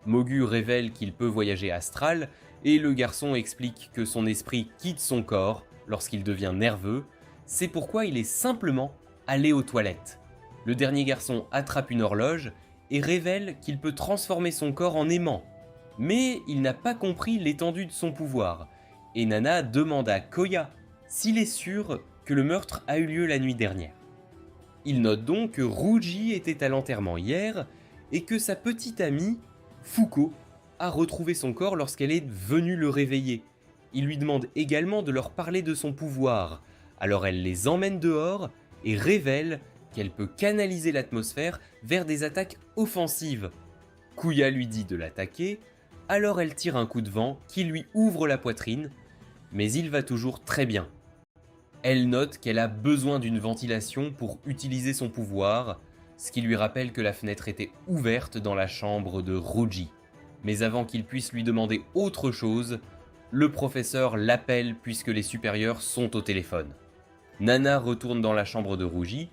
Mogu révèle qu'il peut voyager astral et le garçon explique que son esprit quitte son corps lorsqu'il devient nerveux c'est pourquoi il est simplement allé aux toilettes. Le dernier garçon attrape une horloge et révèle qu'il peut transformer son corps en aimant. Mais il n'a pas compris l'étendue de son pouvoir, et Nana demande à Koya s'il est sûr que le meurtre a eu lieu la nuit dernière. Il note donc que Ruji était à l'enterrement hier et que sa petite amie, Fuko, a retrouvé son corps lorsqu'elle est venue le réveiller. Il lui demande également de leur parler de son pouvoir, alors elle les emmène dehors et révèle qu'elle peut canaliser l'atmosphère vers des attaques offensives. Kuya lui dit de l'attaquer, alors elle tire un coup de vent qui lui ouvre la poitrine, mais il va toujours très bien. Elle note qu'elle a besoin d'une ventilation pour utiliser son pouvoir, ce qui lui rappelle que la fenêtre était ouverte dans la chambre de Ruji. Mais avant qu'il puisse lui demander autre chose, le professeur l'appelle puisque les supérieurs sont au téléphone. Nana retourne dans la chambre de Ruji,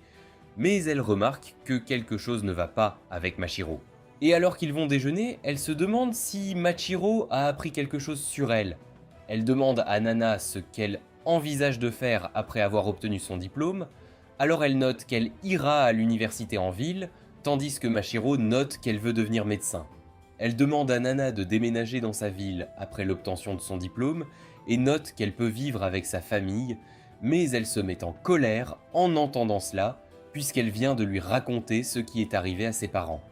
mais elle remarque que quelque chose ne va pas avec Machiro. Et alors qu'ils vont déjeuner, elle se demande si Machiro a appris quelque chose sur elle. Elle demande à Nana ce qu'elle envisage de faire après avoir obtenu son diplôme, alors elle note qu'elle ira à l'université en ville, tandis que Machiro note qu'elle veut devenir médecin. Elle demande à Nana de déménager dans sa ville après l'obtention de son diplôme et note qu'elle peut vivre avec sa famille, mais elle se met en colère en entendant cela, puisqu'elle vient de lui raconter ce qui est arrivé à ses parents.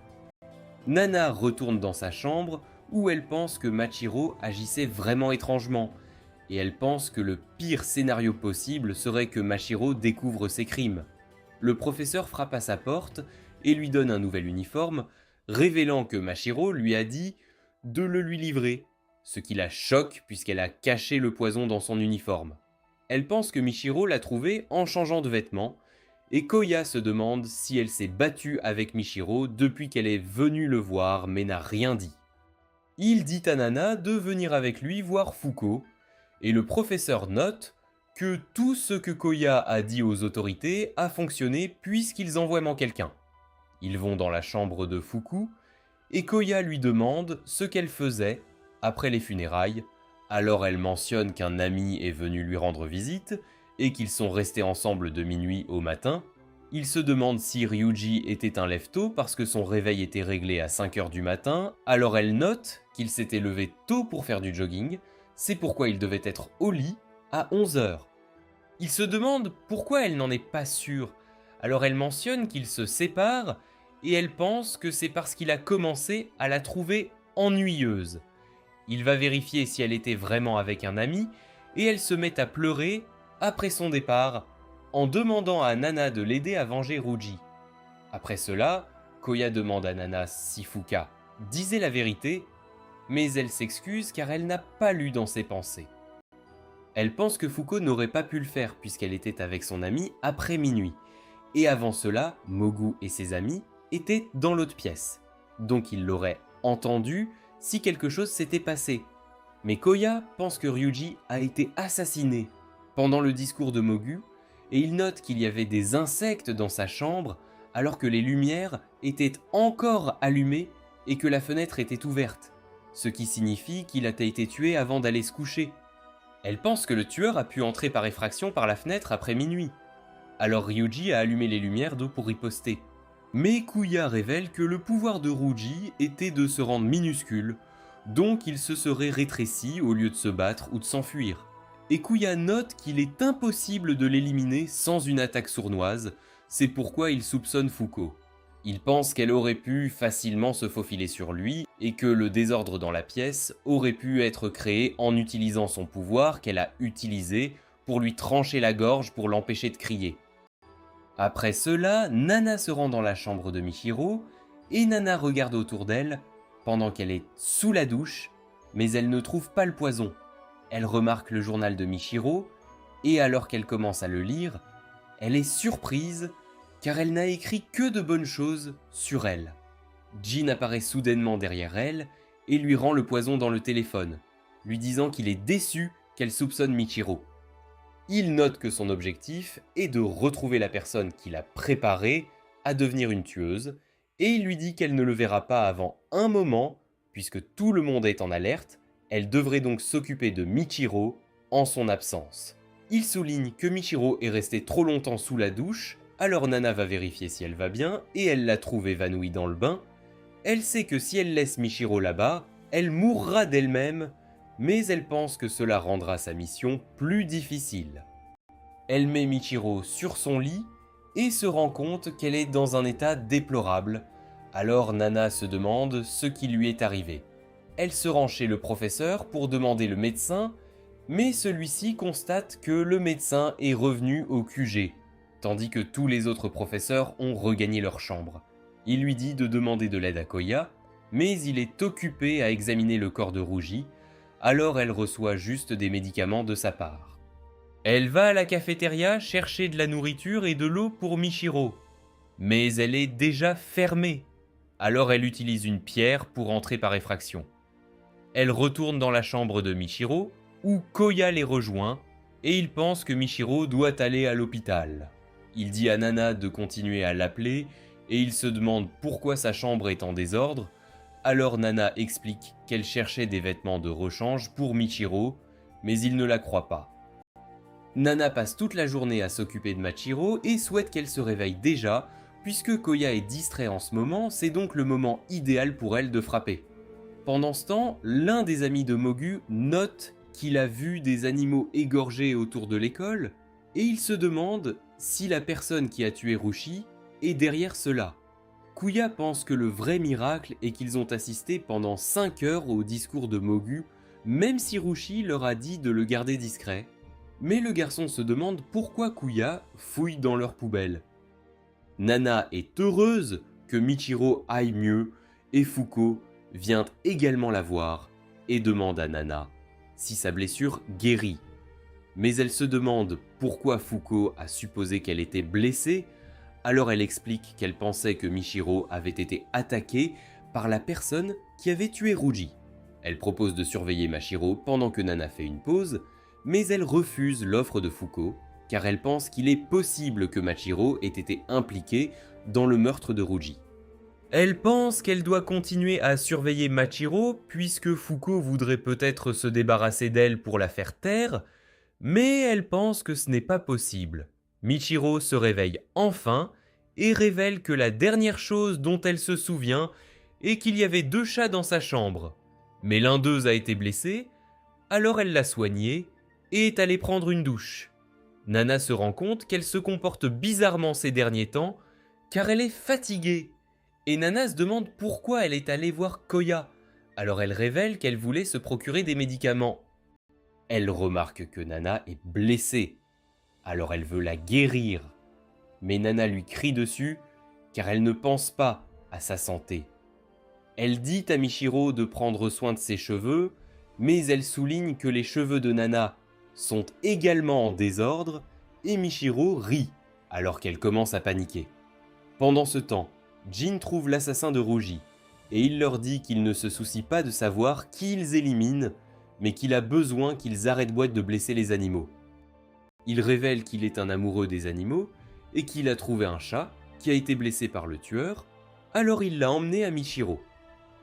Nana retourne dans sa chambre où elle pense que Machiro agissait vraiment étrangement, et elle pense que le pire scénario possible serait que Machiro découvre ses crimes. Le professeur frappe à sa porte et lui donne un nouvel uniforme, révélant que Machiro lui a dit de le lui livrer, ce qui la choque puisqu'elle a caché le poison dans son uniforme. Elle pense que Michiro l'a trouvé en changeant de vêtements, et Koya se demande si elle s'est battue avec Michiro depuis qu'elle est venue le voir mais n'a rien dit. Il dit à Nana de venir avec lui voir Fuko, et le professeur note que tout ce que Koya a dit aux autorités a fonctionné puisqu'ils envoient vraiment quelqu'un. Ils vont dans la chambre de Fuku, et Koya lui demande ce qu'elle faisait après les funérailles, alors elle mentionne qu'un ami est venu lui rendre visite, et qu'ils sont restés ensemble de minuit au matin. Il se demande si Ryuji était un lève-tôt parce que son réveil était réglé à 5h du matin, alors elle note qu'il s'était levé tôt pour faire du jogging, c'est pourquoi il devait être au lit à 11h. Il se demande pourquoi elle n'en est pas sûre, alors elle mentionne qu'ils se séparent et elle pense que c'est parce qu'il a commencé à la trouver ennuyeuse. Il va vérifier si elle était vraiment avec un ami et elle se met à pleurer après son départ en demandant à Nana de l'aider à venger Ruji. Après cela, Koya demande à Nana si Fuka disait la vérité, mais elle s'excuse car elle n'a pas lu dans ses pensées. Elle pense que Fuko n'aurait pas pu le faire puisqu'elle était avec son ami après minuit, et avant cela, Mogu et ses amis étaient dans l'autre pièce, donc ils l'auraient entendu si quelque chose s'était passé. Mais Koya pense que Ryuji a été assassiné pendant le discours de Mogu, et il note qu'il y avait des insectes dans sa chambre alors que les lumières étaient encore allumées et que la fenêtre était ouverte, ce qui signifie qu'il a été tué avant d'aller se coucher. Elle pense que le tueur a pu entrer par effraction par la fenêtre après minuit. Alors Ryuji a allumé les lumières d'eau pour riposter. Mais Kuya révèle que le pouvoir de Ryuji était de se rendre minuscule, donc il se serait rétréci au lieu de se battre ou de s'enfuir. Et Kuya note qu'il est impossible de l'éliminer sans une attaque sournoise, c'est pourquoi il soupçonne Fuko. Il pense qu'elle aurait pu facilement se faufiler sur lui et que le désordre dans la pièce aurait pu être créé en utilisant son pouvoir qu'elle a utilisé pour lui trancher la gorge pour l'empêcher de crier. Après cela, Nana se rend dans la chambre de Michiro et Nana regarde autour d'elle pendant qu'elle est sous la douche, mais elle ne trouve pas le poison. Elle remarque le journal de Michiro et alors qu'elle commence à le lire, elle est surprise car elle n'a écrit que de bonnes choses sur elle. Jin apparaît soudainement derrière elle et lui rend le poison dans le téléphone, lui disant qu'il est déçu qu'elle soupçonne Michiro. Il note que son objectif est de retrouver la personne qui l'a préparée à devenir une tueuse, et il lui dit qu'elle ne le verra pas avant un moment, puisque tout le monde est en alerte, elle devrait donc s'occuper de Michiro en son absence. Il souligne que Michiro est resté trop longtemps sous la douche, alors Nana va vérifier si elle va bien et elle la trouve évanouie dans le bain. Elle sait que si elle laisse Michiro là-bas, elle mourra d'elle-même, mais elle pense que cela rendra sa mission plus difficile. Elle met Michiro sur son lit et se rend compte qu'elle est dans un état déplorable. Alors Nana se demande ce qui lui est arrivé. Elle se rend chez le professeur pour demander le médecin, mais celui-ci constate que le médecin est revenu au QG, tandis que tous les autres professeurs ont regagné leur chambre. Il lui dit de demander de l'aide à Koya, mais il est occupé à examiner le corps de Rougi, alors elle reçoit juste des médicaments de sa part. Elle va à la cafétéria chercher de la nourriture et de l'eau pour Michiro, mais elle est déjà fermée. Alors elle utilise une pierre pour entrer par effraction. Elle retourne dans la chambre de Michiro, où Koya les rejoint, et il pense que Michiro doit aller à l'hôpital. Il dit à Nana de continuer à l'appeler, et il se demande pourquoi sa chambre est en désordre. Alors Nana explique qu'elle cherchait des vêtements de rechange pour Michiro, mais il ne la croit pas. Nana passe toute la journée à s'occuper de Machiro et souhaite qu'elle se réveille déjà, puisque Koya est distrait en ce moment, c'est donc le moment idéal pour elle de frapper. Pendant ce temps, l'un des amis de Mogu note qu'il a vu des animaux égorgés autour de l'école, et il se demande si la personne qui a tué Rushi est derrière cela. Kuya pense que le vrai miracle est qu'ils ont assisté pendant 5 heures au discours de Mogu, même si Rushi leur a dit de le garder discret. Mais le garçon se demande pourquoi Kuya fouille dans leur poubelle. Nana est heureuse que Michiro aille mieux et Fuko vient également la voir et demande à Nana si sa blessure guérit. Mais elle se demande pourquoi Fuko a supposé qu'elle était blessée, alors elle explique qu'elle pensait que Michiro avait été attaqué par la personne qui avait tué Ruji. Elle propose de surveiller Machiro pendant que Nana fait une pause, mais elle refuse l'offre de Fuko, car elle pense qu'il est possible que Machiro ait été impliqué dans le meurtre de Ruji. Elle pense qu'elle doit continuer à surveiller Machiro, puisque Fuko voudrait peut-être se débarrasser d'elle pour la faire taire, mais elle pense que ce n'est pas possible. Michiro se réveille enfin et révèle que la dernière chose dont elle se souvient est qu'il y avait 2 chats dans sa chambre. Mais l'un d'eux a été blessé, alors elle l'a soigné et est allée prendre une douche. Nana se rend compte qu'elle se comporte bizarrement ces derniers temps car elle est fatiguée. Et Nana se demande pourquoi elle est allée voir Koya. Alors elle révèle qu'elle voulait se procurer des médicaments. Elle remarque que Nana est blessée. Alors elle veut la guérir. Mais Nana lui crie dessus car elle ne pense pas à sa santé. Elle dit à Michiro de prendre soin de ses cheveux, mais elle souligne que les cheveux de Nana sont également en désordre et Michiro rit alors qu'elle commence à paniquer. Pendant ce temps, Jin trouve l'assassin de Ruji et il leur dit qu'il ne se soucie pas de savoir qui ils éliminent, mais qu'il a besoin qu'ils arrêtent de blesser les animaux. Il révèle qu'il est un amoureux des animaux et qu'il a trouvé un chat qui a été blessé par le tueur, alors il l'a emmené à Michiro.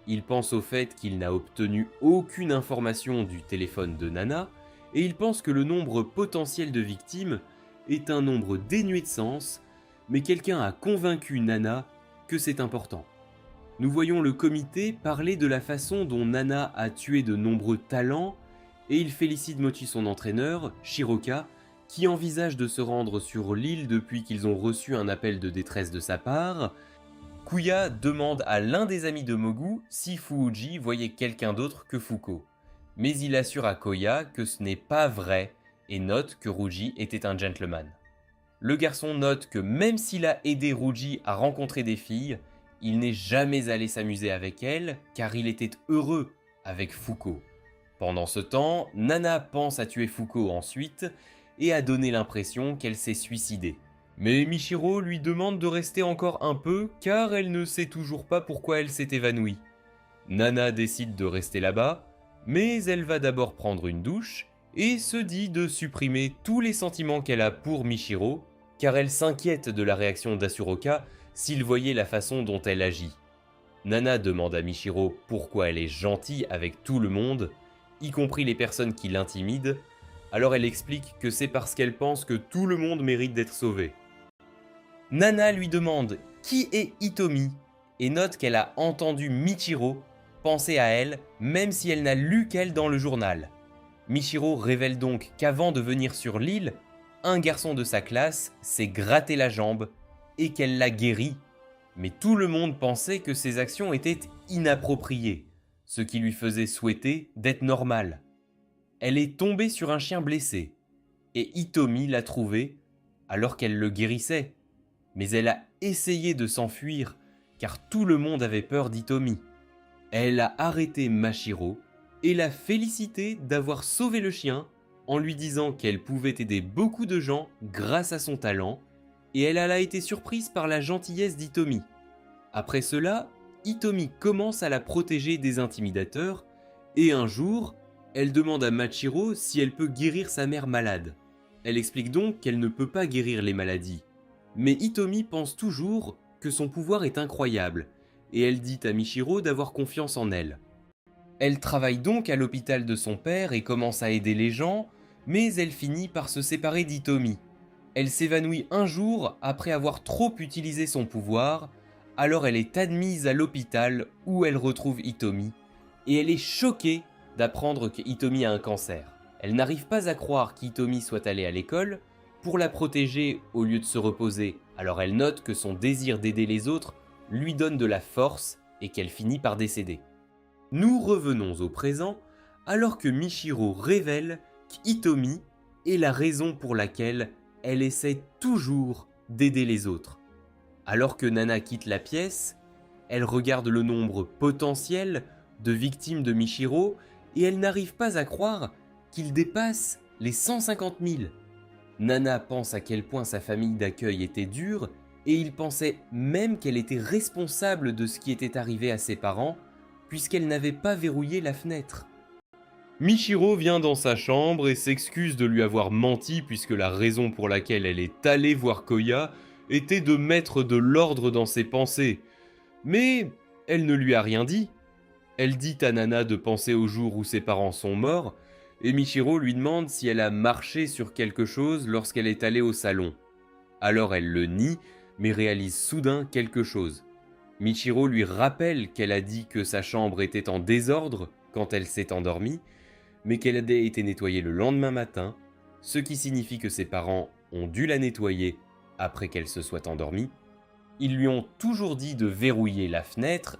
Il pense au fait qu'il n'a obtenu aucune information du téléphone de Nana et il pense que le nombre potentiel de victimes est un nombre dénué de sens, mais quelqu'un a convaincu Nana que c'est important. Nous voyons le comité parler de la façon dont Nana a tué de nombreux talents et il félicite Mochi son entraîneur, Shiroka, qui envisage de se rendre sur l'île depuis qu'ils ont reçu un appel de détresse de sa part. Kuya demande à l'un des amis de Mogu si Fuuji voyait quelqu'un d'autre que Fuko. Mais il assure à Koya que ce n'est pas vrai et note que Ruji était un gentleman. Le garçon note que même s'il a aidé Ruji à rencontrer des filles, il n'est jamais allé s'amuser avec elles car il était heureux avec Fuko. Pendant ce temps, Nana pense à tuer Fuko ensuite et a donné l'impression qu'elle s'est suicidée. Mais Michiro lui demande de rester encore un peu car elle ne sait toujours pas pourquoi elle s'est évanouie. Nana décide de rester là-bas, mais elle va d'abord prendre une douche et se dit de supprimer tous les sentiments qu'elle a pour Michiro car elle s'inquiète de la réaction d'Asuroka s'il voyait la façon dont elle agit. Nana demande à Michiro pourquoi elle est gentille avec tout le monde, y compris les personnes qui l'intimident, Alors elle explique que c'est parce qu'elle pense que tout le monde mérite d'être sauvé. Nana lui demande qui est Hitomi et note qu'elle a entendu Michiro penser à elle même si elle n'a lu qu'elle dans le journal. Michiro révèle donc qu'avant de venir sur l'île, un garçon de sa classe s'est gratté la jambe et qu'elle l'a guéri. Mais tout le monde pensait que ses actions étaient inappropriées, ce qui lui faisait souhaiter d'être normale. Elle est tombée sur un chien blessé, et Hitomi l'a trouvé alors qu'elle le guérissait. Mais elle a essayé de s'enfuir, car tout le monde avait peur d'Hitomi. Elle a arrêté Mashiro et l'a félicité d'avoir sauvé le chien en lui disant qu'elle pouvait aider beaucoup de gens grâce à son talent, et elle a été surprise par la gentillesse d'Hitomi. Après cela, Hitomi commence à la protéger des intimidateurs, et un jour, elle demande à Machiro si elle peut guérir sa mère malade. Elle explique donc qu'elle ne peut pas guérir les maladies. Mais Hitomi pense toujours que son pouvoir est incroyable, et elle dit à Michiro d'avoir confiance en elle. Elle travaille donc à l'hôpital de son père et commence à aider les gens, mais elle finit par se séparer d'Hitomi. Elle s'évanouit un jour après avoir trop utilisé son pouvoir, alors elle est admise à l'hôpital où elle retrouve Hitomi, et elle est choquée d'apprendre que Hitomi a un cancer. Elle n'arrive pas à croire qu'Hitomi soit allé à l'école pour la protéger au lieu de se reposer, alors elle note que son désir d'aider les autres lui donne de la force et qu'elle finit par décéder. Nous revenons au présent alors que Michiro révèle qu'Hitomi est la raison pour laquelle elle essaie toujours d'aider les autres. Alors que Nana quitte la pièce, elle regarde le nombre potentiel de victimes de Michiro et elle n'arrive pas à croire qu'il dépasse les 150 000. Nana pense à quel point sa famille d'accueil était dure et il pensait même qu'elle était responsable de ce qui était arrivé à ses parents puisqu'elle n'avait pas verrouillé la fenêtre. Michiro vient dans sa chambre et s'excuse de lui avoir menti puisque la raison pour laquelle elle est allée voir Koya était de mettre de l'ordre dans ses pensées. Mais elle ne lui a rien dit. Elle dit à Nana de penser au jour où ses parents sont morts, et Michiro lui demande si elle a marché sur quelque chose lorsqu'elle est allée au salon. Alors elle le nie, mais réalise soudain quelque chose. Michiro lui rappelle qu'elle a dit que sa chambre était en désordre quand elle s'est endormie, mais qu'elle avait été nettoyée le lendemain matin, ce qui signifie que ses parents ont dû la nettoyer après qu'elle se soit endormie. Ils lui ont toujours dit de verrouiller la fenêtre,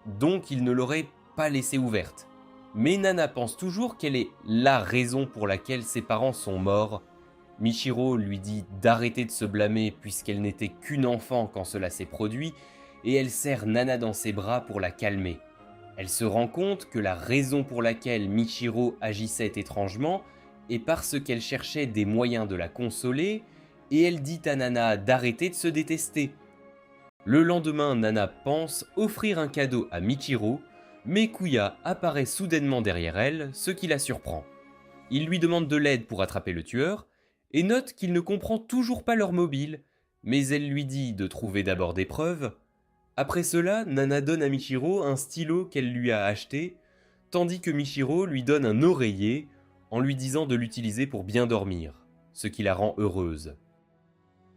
donc ils ne l'auraient pas laissée ouverte. Mais Nana pense toujours qu'elle est la raison pour laquelle ses parents sont morts. Michiro lui dit d'arrêter de se blâmer puisqu'elle n'était qu'une enfant quand cela s'est produit, et elle serre Nana dans ses bras pour la calmer. Elle se rend compte que la raison pour laquelle Michiro agissait étrangement est parce qu'elle cherchait des moyens de la consoler, et elle dit à Nana d'arrêter de se détester. Le lendemain, Nana pense offrir un cadeau à Michiro, mais Kuya apparaît soudainement derrière elle, ce qui la surprend. Il lui demande de l'aide pour attraper le tueur, et note qu'il ne comprend toujours pas leur mobile, mais elle lui dit de trouver d'abord des preuves. Après cela, Nana donne à Michiro un stylo qu'elle lui a acheté, tandis que Michiro lui donne un oreiller en lui disant de l'utiliser pour bien dormir, ce qui la rend heureuse.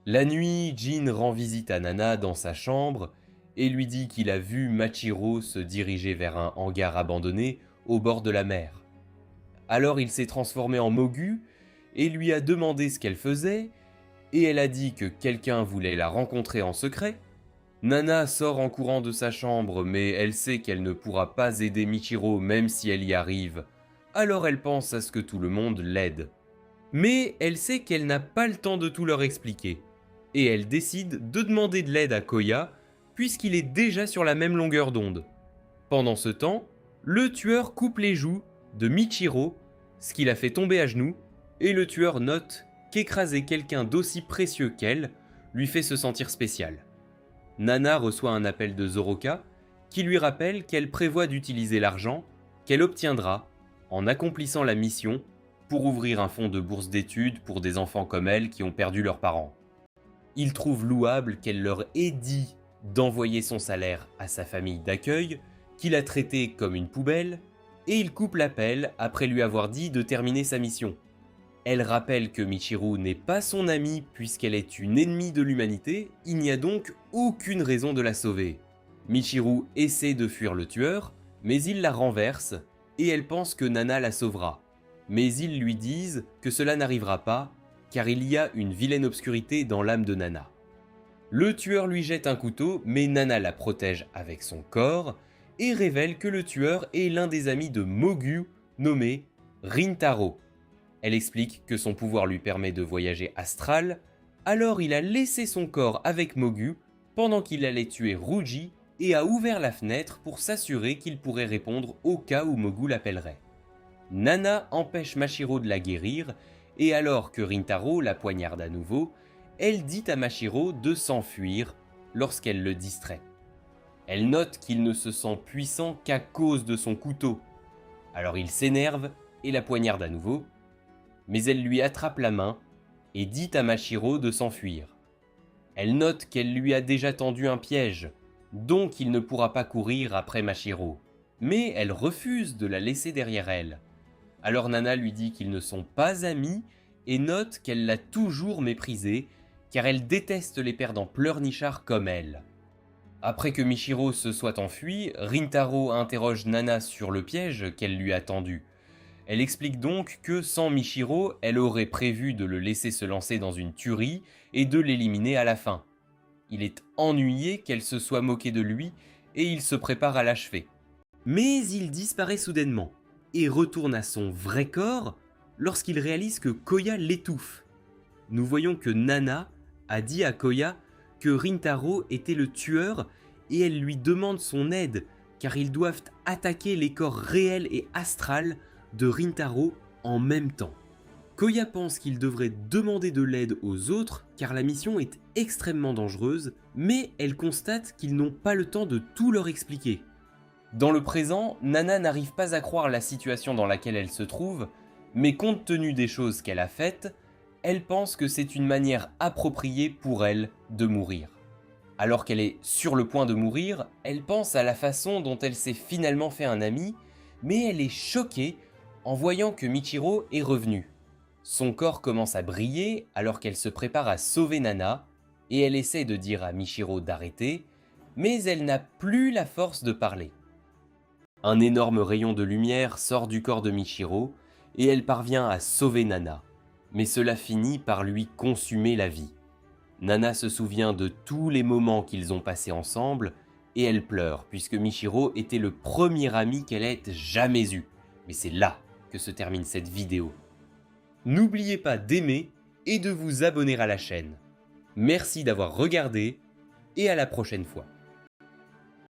La nuit, Jin rend visite à Nana dans sa chambre et lui dit qu'il a vu Machiro se diriger vers un hangar abandonné au bord de la mer. Alors il s'est transformé en Mogu et lui a demandé ce qu'elle faisait, et elle a dit que quelqu'un voulait la rencontrer en secret. Nana sort en courant de sa chambre, mais elle sait qu'elle ne pourra pas aider Michiro même si elle y arrive, alors elle pense à ce que tout le monde l'aide. Mais elle sait qu'elle n'a pas le temps de tout leur expliquer, et elle décide de demander de l'aide à Koya, puisqu'il est déjà sur la même longueur d'onde. Pendant ce temps, le tueur coupe les joues de Michiro, ce qui la fait tomber à genoux, et le tueur note qu'écraser quelqu'un d'aussi précieux qu'elle lui fait se sentir spécial. Nana reçoit un appel de Zoroka qui lui rappelle qu'elle prévoit d'utiliser l'argent qu'elle obtiendra en accomplissant la mission pour ouvrir un fonds de bourse d'études pour des enfants comme elle qui ont perdu leurs parents. Il trouve louable qu'elle leur ait dit d'envoyer son salaire à sa famille d'accueil, qu'il a traité comme une poubelle, et il coupe l'appel après lui avoir dit de terminer sa mission. Elle rappelle que Michiru n'est pas son amie puisqu'elle est une ennemie de l'humanité, il n'y a donc aucune raison de la sauver. Michiru essaie de fuir le tueur, mais il la renverse et elle pense que Nana la sauvera. Mais ils lui disent que cela n'arrivera pas car il y a une vilaine obscurité dans l'âme de Nana. Le tueur lui jette un couteau, mais Nana la protège avec son corps et révèle que le tueur est l'un des amis de Mogu nommé Rintaro. Elle explique que son pouvoir lui permet de voyager astral, alors il a laissé son corps avec Mogu pendant qu'il allait tuer Ruji et a ouvert la fenêtre pour s'assurer qu'il pourrait répondre au cas où Mogu l'appellerait. Nana empêche Mashiro de la guérir et alors que Rintaro la poignarde à nouveau, elle dit à Mashiro de s'enfuir lorsqu'elle le distrait. Elle note qu'il ne se sent puissant qu'à cause de son couteau. Alors il s'énerve et la poignarde à nouveau, mais elle lui attrape la main et dit à Mashiro de s'enfuir. Elle note qu'elle lui a déjà tendu un piège, donc il ne pourra pas courir après Mashiro, mais elle refuse de la laisser derrière elle. Alors Nana lui dit qu'ils ne sont pas amis et note qu'elle l'a toujours méprisé car elle déteste les perdants pleurnichards comme elle. Après que Michiru se soit enfui, Rintaro interroge Nana sur le piège qu'elle lui a tendu. Elle explique donc que sans Michiru, elle aurait prévu de le laisser se lancer dans une tuerie et de l'éliminer à la fin. Il est ennuyé qu'elle se soit moquée de lui et il se prépare à l'achever. Mais il disparaît soudainement et retourne à son vrai corps lorsqu'il réalise que Koya l'étouffe. Nous voyons que Nana a dit à Koya que Rintaro était le tueur et elle lui demande son aide car ils doivent attaquer les corps réels et astrales de Rintaro en même temps. Koya pense qu'il devrait demander de l'aide aux autres car la mission est extrêmement dangereuse, mais elle constate qu'ils n'ont pas le temps de tout leur expliquer. Dans le présent, Nana n'arrive pas à croire la situation dans laquelle elle se trouve, mais compte tenu des choses qu'elle a faites, elle pense que c'est une manière appropriée pour elle de mourir. Alors qu'elle est sur le point de mourir, elle pense à la façon dont elle s'est finalement fait un ami, mais elle est choquée en voyant que Michiru est revenu. Son corps commence à briller alors qu'elle se prépare à sauver Nana, et elle essaie de dire à Michiru d'arrêter, mais elle n'a plus la force de parler. Un énorme rayon de lumière sort du corps de Michiru, et elle parvient à sauver Nana, mais cela finit par lui consumer la vie. Nana se souvient de tous les moments qu'ils ont passés ensemble, et elle pleure puisque Michiru était le premier ami qu'elle ait jamais eu. Mais c'est là que se termine cette vidéo. N'oubliez pas d'aimer et de vous abonner à la chaîne. Merci d'avoir regardé et à la prochaine fois.